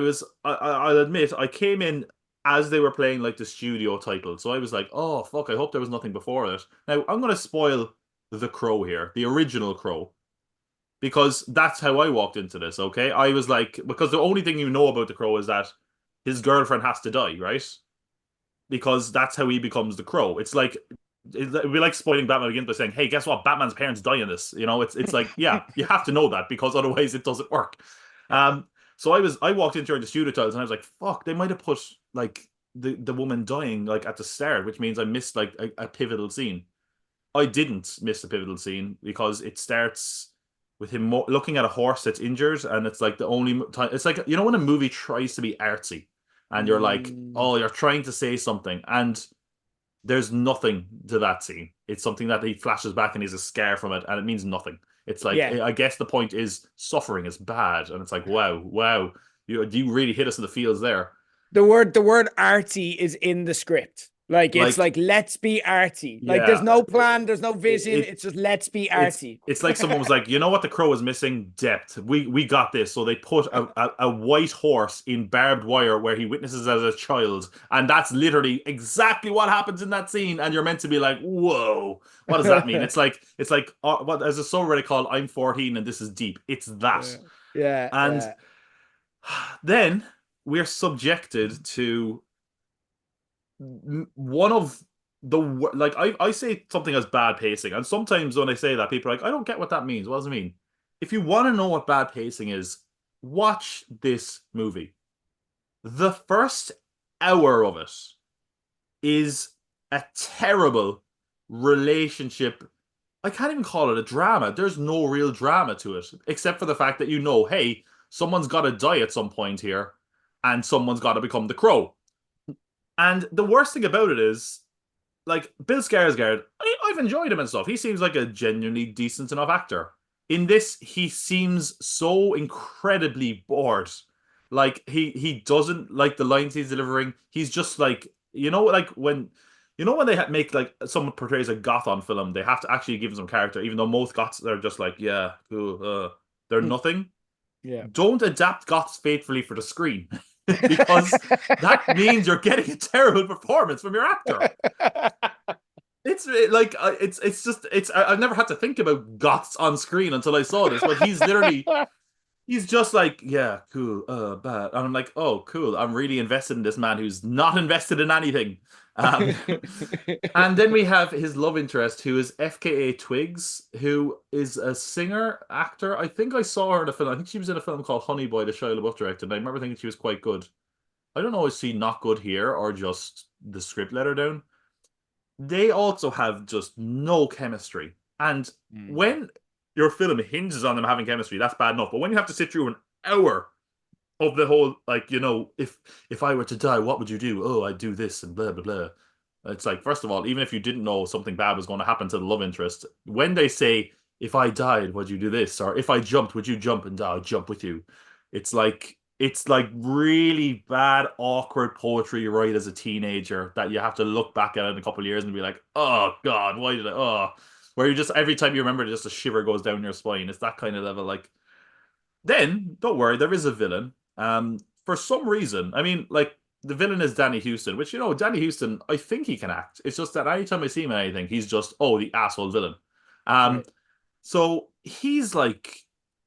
I'll admit, I came in as they were playing like the studio title. So I was like, oh, fuck, I hope there was nothing before it. Now, I'm going to spoil The Crow here, the original Crow, because that's how I walked into this, okay? I was like, because the only thing you know about The Crow is that his girlfriend has to die, right? Because that's how he becomes the Crow. It's like it'd be like spoiling Batman Begins by saying, "Hey, guess what? Batman's parents die in this." You know, it's like, yeah, you have to know that because otherwise it doesn't work. Um, so I walked in during the studio titles and I was like, "Fuck!" They might have put like the woman dying like at the start, which means I missed like a pivotal scene. I didn't miss the pivotal scene because it starts with him looking at a horse that's injured, and it's like the only time. It's like when a movie tries to be artsy, and you're like, Mm, oh, you're trying to say something, and there's nothing to that scene. It's something that he flashes back and he's a scar from it, and it means nothing. It's like yeah. I guess the point is suffering is bad, and it's like wow, wow, you really hit us in the feels there. The word artsy is in the script. Like, it's Like like, let's be artsy. Like, there's yeah, no plan, there's no vision. it It's just, let's be it's artsy. it's like someone was like, you know what, the Crow is missing depth. We got this. So they put a white horse in barbed wire where he witnesses as a child, and that's literally exactly what happens in that scene. And you're meant to be like, whoa, what does that mean? It's like what as a already called I'm 14 and this is deep. It's that. Yeah, yeah, And yeah. then we're subjected to one of like I say something as bad pacing, and sometimes when I say that, people are like, I don't get what that means. What does it mean? If you want to know what bad pacing is, watch this movie. The first hour of it is a terrible relationship. I can't even call it a drama. There's no real drama to it, except for the fact that hey, someone's got to die at some point here, and someone's got to become the Crow. And the worst thing about it is, like Bill Skarsgård, I've enjoyed him and stuff. He seems like a genuinely decent enough actor. In this, he seems so incredibly bored. Like he doesn't like the lines he's delivering. He's just like like when they make like someone portrays a goth on film, they have to actually give him some character, even though most goths are just like yeah, cool, they're nothing. Yeah. Don't adapt goths faithfully for the screen because that means you're getting a terrible performance from your actor. Like it's just I've never had to think about goths on screen until I saw this, but he's just like yeah, cool, bad, and I'm like, oh cool, I'm really invested in this man who's not invested in anything. um and then we have his love interest, who is FKA Twigs, who is a singer actor. I think I saw her in a film. I think she was in a film called Honey Boy, the Shia LaBeouf directed, and I remember thinking she was quite good. I don't know, is she not good here or just the script let her down? They also have just no chemistry. And Mm. when your film hinges on them having chemistry, that's bad enough. But when you have to sit through an hour of the whole, like, if I were to die, what would you do? Oh, I'd do this and blah blah blah. It's like, first of all, even if you didn't know something bad was going to happen to the love interest, when they say, if I died, would you do this? Or if I jumped, would you jump? And I'll jump with you. It's like really bad, awkward poetry you write as a teenager that you have to look back at it in a couple of years and be like, oh God, why did I where you just every time you remember it, just a shiver goes down your spine. It's that kind of level. Like then, don't worry, there is a villain. For some reason, I mean, like the villain is Danny Houston, which Danny Houston, I think he can act. It's just that anytime I see him in anything, he's just the asshole villain. Um, Right. so he's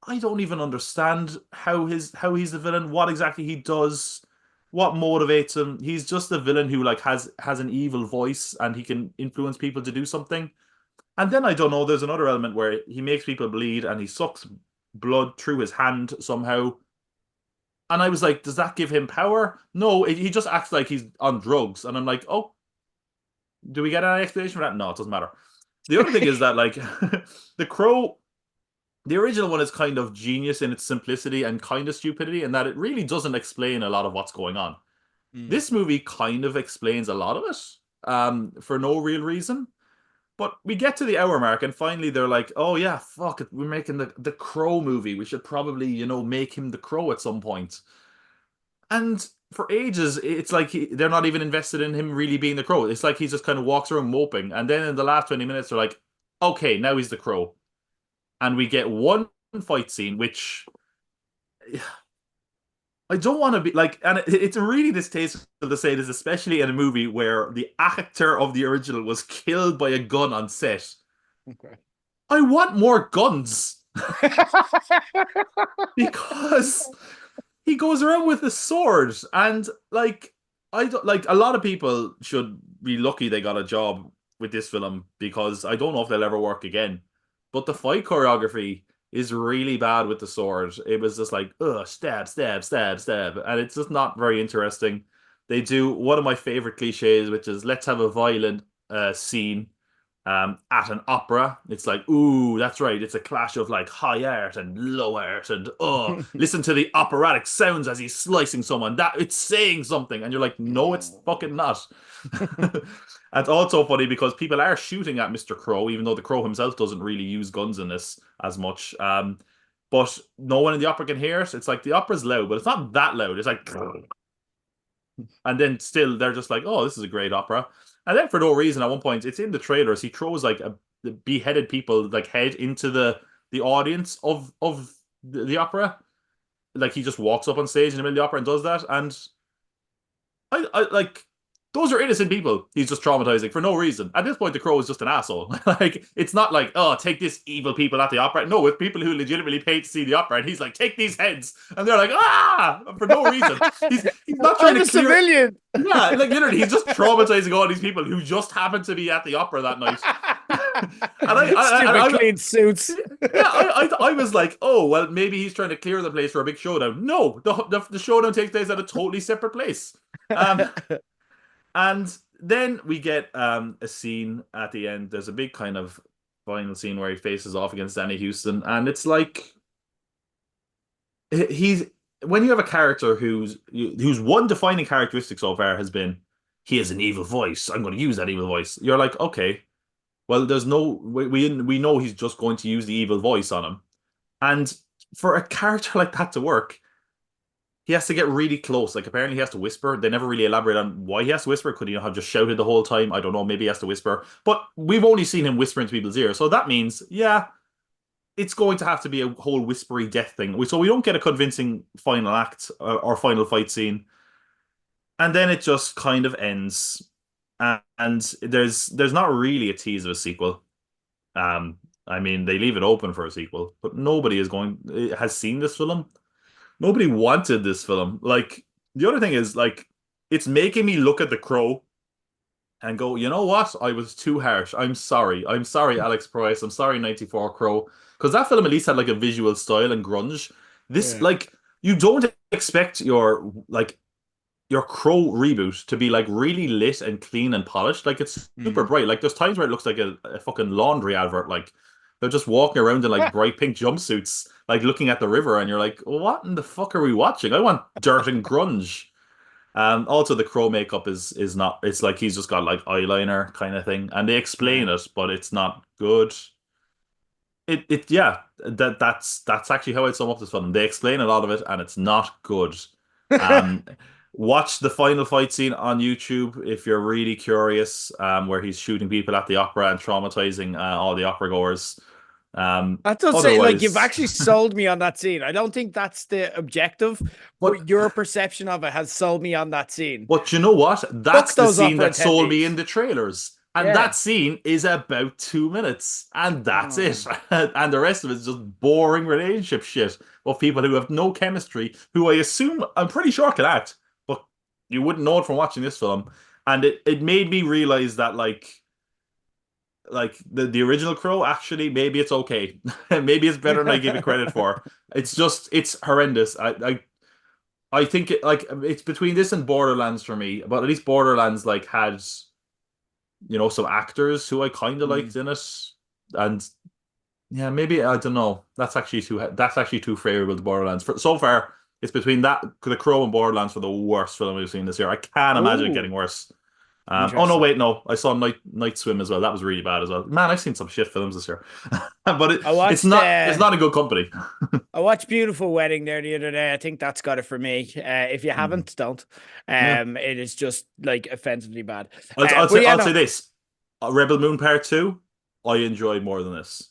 I don't even understand how he's the villain, what exactly he does. what motivates him. He's just a villain who like has an evil voice and he can influence people to do something. And then I don't know, there's another element where he makes people bleed and he sucks blood through his hand somehow. And I was like, does that give him power? No, he just acts like he's on drugs. And I'm like, oh, do we get any explanation for that? No, it doesn't matter. The other thing is that like the Crow, the original one is kind of genius in its simplicity and kind of stupidity, and that it really doesn't explain a lot of what's going on. Mm. This movie kind of explains a lot of it, for no real reason. But we get to the hour mark, and finally they're like, "Oh yeah, fuck it, we're making the Crow movie. We should probably, make him the Crow at some point." And for ages, it's like they're not even invested in him really being the Crow. It's like he just kind of walks around moping, and then in the last 20 minutes, they're like, "Okay, now he's the Crow," and we get one fight scene, which I don't want to be like, and it's really distasteful to say this, especially in a movie where the actor of the original was killed by a gun on set. Okay. I want more guns because he goes around with a sword, and like I don't like a lot of people should be lucky they got a job with this film because I don't know if they'll ever work again. But the fight choreography is really bad with the sword. It was just like, ugh, stab, stab, stab, stab, and it's just not very interesting. They do one of my favorite cliches, which is let's have a violent scene at an opera. It's like, ooh, that's right. It's a clash of like high art and low art, and oh, listen to the operatic sounds as he's slicing someone. That it's saying something, and you're like, no, it's fucking not. And it's also funny because people are shooting at Mr. Crow, even though the Crow himself doesn't really use guns in this as much. But no one in the opera can hear it. It's like the opera's loud, but it's not that loud. It's like, and then still they're just like, oh, this is a great opera. And then for no reason, at one point, it's in the trailers. He throws like the beheaded people like head into the audience of the opera. Like he just walks up on stage in the middle of the opera and does that. And I like those are innocent people. He's just traumatizing for no reason. At this point, the Crow is just an asshole. Like it's not like, oh, take this evil people at the opera. No, it's people who legitimately paid to see the opera, and he's like, take these heads, and they're like, ah, for no reason. He's not trying I'm to a clear. civilian. Yeah, like literally, he's just traumatizing all these people who just happened to be at the opera that night. And Stupid clean suits. yeah, I was like, oh, well, maybe he's trying to clear the place for a big showdown. No, the showdown takes place at a totally separate place. Um, and then we get a scene at the end. There's a big kind of final scene where he faces off against Danny Houston, and it's like he's when you have a character whose one defining characteristic so far has been he has an evil voice. I'm going to use that evil voice. You're like, okay, well, there's no we know he's just going to use the evil voice on him, and for a character like that to work, he has to get really close. Like apparently he has to whisper. They never really elaborate on why he has to whisper. Could he not have just shouted the whole time? I don't know. Maybe he has to whisper. But we've only seen him whisper into people's ears. So that means, yeah, it's going to have to be a whole whispery death thing. So we don't get a convincing final act or final fight scene. And then it just kind of ends. And there's not really a tease of a sequel. I mean, they leave it open for a sequel, but nobody has seen this film. Nobody wanted this film. Like the other thing is like it's making me look at The Crow and go, you know what? I was too harsh. I'm sorry. I'm sorry, Alex Price. I'm sorry, 94 Crow. Because that film at least had like a visual style and grunge. This Yeah. like you don't expect your Crow reboot to be like really lit and clean and polished. Like it's super Mm. bright. Like there's times where it looks like a fucking laundry advert. Like they're just walking around in like bright pink jumpsuits, like looking at the river, and you're like, what in the fuck are we watching? I want dirt and grunge. Also the Crow makeup is not. It's like he's just got like eyeliner kind of thing, and they explain Yeah. it, but it's not good. It yeah, that's actually how I'd sum up this film. They explain a lot of it, and it's not good. Um, watch the final fight scene on YouTube if you're really curious, where he's shooting people at the opera and traumatizing all the opera goers. I don't say like you've Otherwise, actually sold me on that scene. I don't think that's the objective, but but your perception of it has sold me on that scene. but you know what? Fuck That's the those scene opera that sold me attendees. in the trailers. And Yeah. that scene is about 2 minutes, and that's it. Oh. And the rest of it is just boring relationship shit of people who have no chemistry, who I assume, I'm pretty sure can act, but You wouldn't know it from watching this film, and it made me realize that like the original Crow actually maybe it's okay, maybe it's better than I give it credit for. It's just it's horrendous. I think it's between this and Borderlands for me, but at least Borderlands like had some actors who I kind of Mm, liked in it, and yeah, maybe I don't know. That's actually too favorable to Borderlands. So far, it's between that The Crow and Borderlands for the worst film we've seen this year. I can't imagine it oh, getting worse. Oh no, interesting. wait, no. I saw Night Swim as well. That was really bad as well. Man, I've seen some shit films this year, but I it's watched not uh it's not a good company. I watched Beautiful Wedding there the other day. I think that's got it for me. If you Mm. haven't, don't. Yeah, It is just like offensively bad. I'll But say yeah, I'll say no. this: Rebel Moon Part Two, I enjoyed more than this.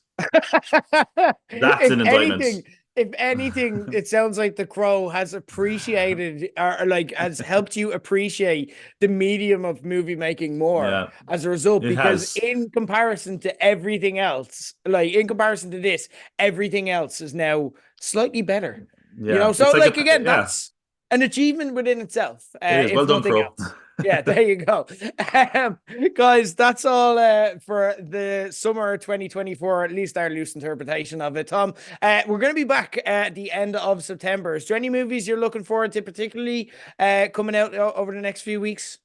That's If an indictment. anything, if anything, it sounds like The Crow has appreciated or like has helped you appreciate the medium of movie making more Yeah, as a result. it Because has. in comparison to everything else, like in comparison to this, everything else is now slightly better. Yeah, So it's like like again, yeah, that's an achievement within itself, it is. Well if done, nothing Crow. else. Yeah, there you go. Um, Guys, that's all for the summer 2024, at least our loose interpretation of it. Tom, we're going to be back at the end of September. Is there any movies you're looking forward to, particularly coming out over the next few weeks?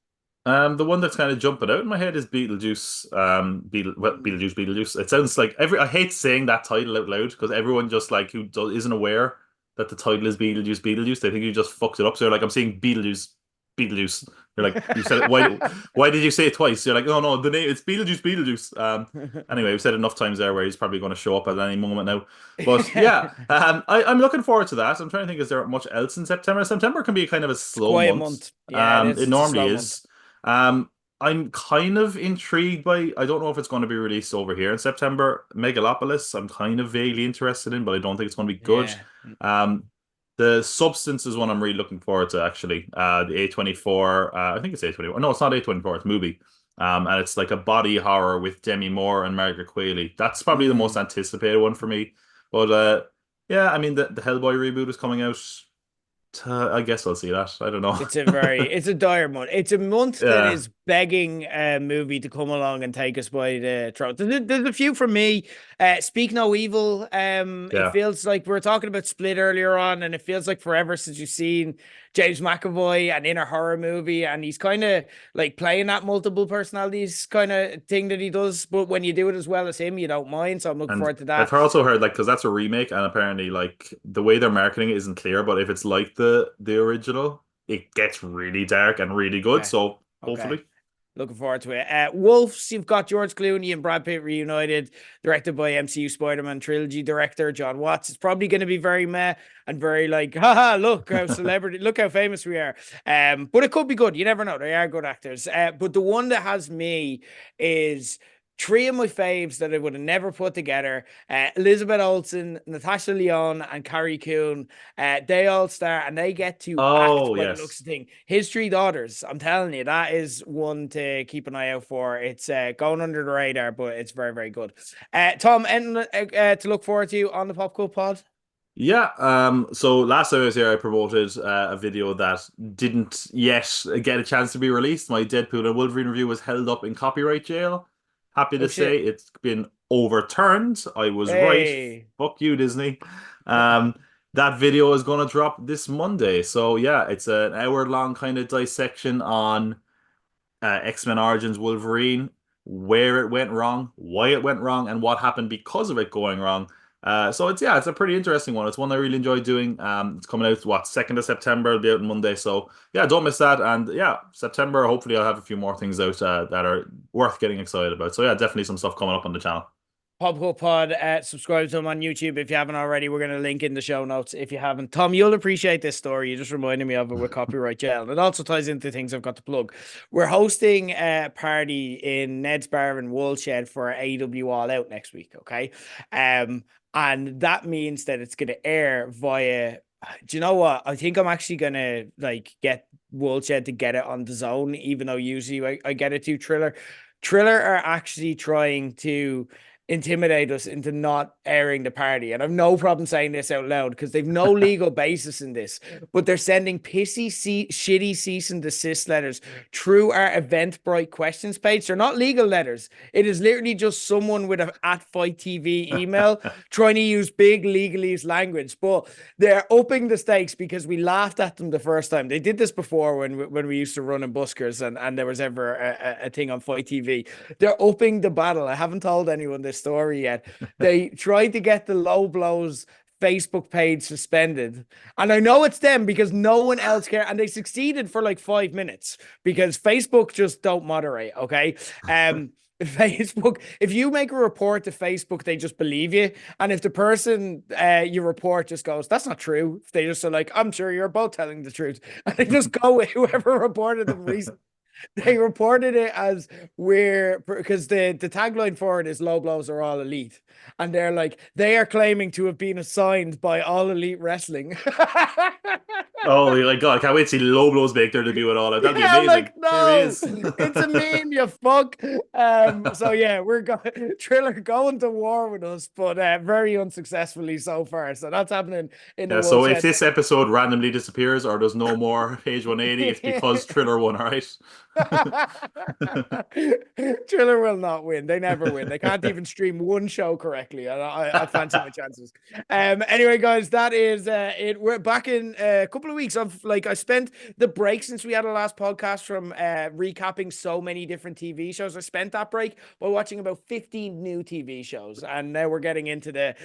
The one that's kind of jumping out in my head is Beetlejuice. Beetlejuice. It sounds like I hate saying that title out loud because everyone just like isn't aware that the title is Beetlejuice. They think you just fucked it up. So they're like, I'm saying Beetlejuice. You're like, you said it. Why did you say it twice? You're like, no, the name it's Beetlejuice. Anyway, we've said it enough times there where he's probably going to show up at any moment now. But yeah, I'm looking forward to that. I'm trying to think, is there much else in September? September can be kind of a It's a slow quiet month. month. Yeah, it is. It It's a normally slow month. is. Um, I'm kind of intrigued by. I don't know if it's going to be released over here in September. Megalopolis, I'm kind of vaguely interested in, but I don't think it's going to be good. Yeah. Um, the Substance is one I'm really looking forward to, actually. The A24, I think it's A24. No, it's not A24, it's movie. And it's like a body horror with Demi Moore and Margaret Qualley. That's probably the most Mm. anticipated one for me. But yeah, I mean, the Hellboy reboot is coming out. I guess I'll see that. I don't know. It's a dire month. It's a month that Yeah, is begging a movie to come along and take us by the throat. There's a few from me. Speak No Evil. It yeah. feels like we were talking about Split earlier on, and it feels like forever since you've seen James McAvoy and in a horror movie, and he's kind of like playing that multiple personalities kind of thing that he does. But when you do it as well as him, you don't mind. So I'm looking And forward to I've that. also heard like because that's a remake, and apparently like the way they're marketing it isn't clear. But if it's like the original, it gets really dark and really good. Okay. So Okay. hopefully, Looking forward to it. Wolves, you've got George Clooney and Brad Pitt reunited, directed by MCU Spider-Man trilogy director John Watts. It's probably going to be very meh and very like, haha, look how celebrity, look how famous we are. But it could be good. You never know. They are good actors. But the one that has me is three of my faves that I would have never put together. Elizabeth Olsen, Natasha Lyonne, and Carrie Coon. They all star and they get to act oh by the looks yes, of thing. His three daughters, I'm telling you, that is one to keep an eye out for. It's going under the radar, but it's very, very good. Tom, anything to look forward to on the Pop Cult Pod? yeah. So last time I was here, I promoted a video that didn't yet get a chance to be released. My Deadpool and Wolverine review was held up in copyright jail. Happy Oh to say shit! it's been overturned. I was right. Hey, Fuck you, Disney. Um, that video is going to drop this Monday. So yeah, it's an hour-long kind of dissection on X-Men Origins Wolverine, where it went wrong, why it went wrong, and what happened because of it going wrong. So it's a pretty interesting one. It's one I really enjoy doing. It's coming out what 2nd of September. It'll be out on Monday. So yeah, don't miss that. And yeah, September. Hopefully, I'll have a few more things out that are worth getting excited about. So yeah, definitely some stuff coming up on the channel. Pop Cult Pod. Subscribe to them on YouTube if you haven't already. We're going to link in the show notes if you haven't. Tom, you'll appreciate this story. You just reminded me of it with copyright jail. And it also ties into things I've got to plug. We're hosting a party in Ned's Bar in Woolshed for AW All Out next week. Okay. And that means that it's going to air via. Do you know what? I think I'm actually gonna like get Woolshed to get it on the zone, even though usually I get it to Triller. Triller are actually trying to intimidate us into not airing the party. And I've no problem saying this out loud because they've no legal basis in this, but they're sending shitty cease and desist letters through our Eventbrite questions page. They're not legal letters. It is literally just someone with an at Fight TV email trying to use big legalese language, but they're upping the stakes because we laughed at them the first time. They did this before when we used to run in buskers and there was ever a thing on Fight TV. They're upping the battle. I haven't told anyone this story yet. They tried to get the Low Blows Facebook page suspended. And I know it's them because no one else cares. And they succeeded for like 5 minutes because Facebook just don't moderate. Okay. Facebook, if you make a report to Facebook, they just believe you. And if the person you report just goes, that's not true, they just are like, I'm sure you're both telling the truth. And they just go with whoever reported them recently. They reported it as because the tagline for it is low blows are all elite. And they're like, they are claiming to have been assigned by All Elite Wrestling. Oh, like God, I can't wait to see Low Blows make their debut at all. That'd be Yeah, I'm amazing. like, Here he no, is. it's a meme, you fuck. So yeah, we're going Triller going to war with us, but very unsuccessfully so far. So that's happening in the Yeah, so if woodshed. this episode randomly disappears or there's no more page 180, it's because Triller won, all right? Triller will not win. They never win. They can't even stream one show correctly. I fancy my chances. Anyway, guys, that is it. We're back in a couple of weeks. I spent the break since we had our last podcast from recapping so many different TV shows. I spent that break by watching about 15 new TV shows, and now we're getting into the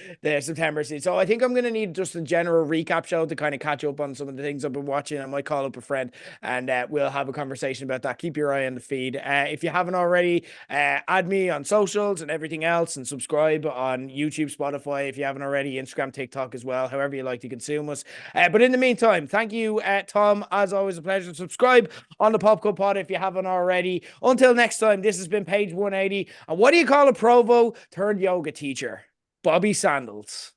September season. So I think I'm gonna need just a general recap show to kind of catch up on some of the things I've been watching. I might call up a friend and we'll have a conversation about that. Keep your eye on the feed. If you haven't already, add me on socials and everything else, and subscribe on YouTube, Spotify. If you haven't already, Instagram, TikTok as well. However you like to consume us. But in the meantime, thank you, Tom. As always, a pleasure. Subscribe on the Pop Cup Pod if you haven't already. Until next time, this has been page 180. And what do you call a Provo turned yoga teacher? Bobby Sandals.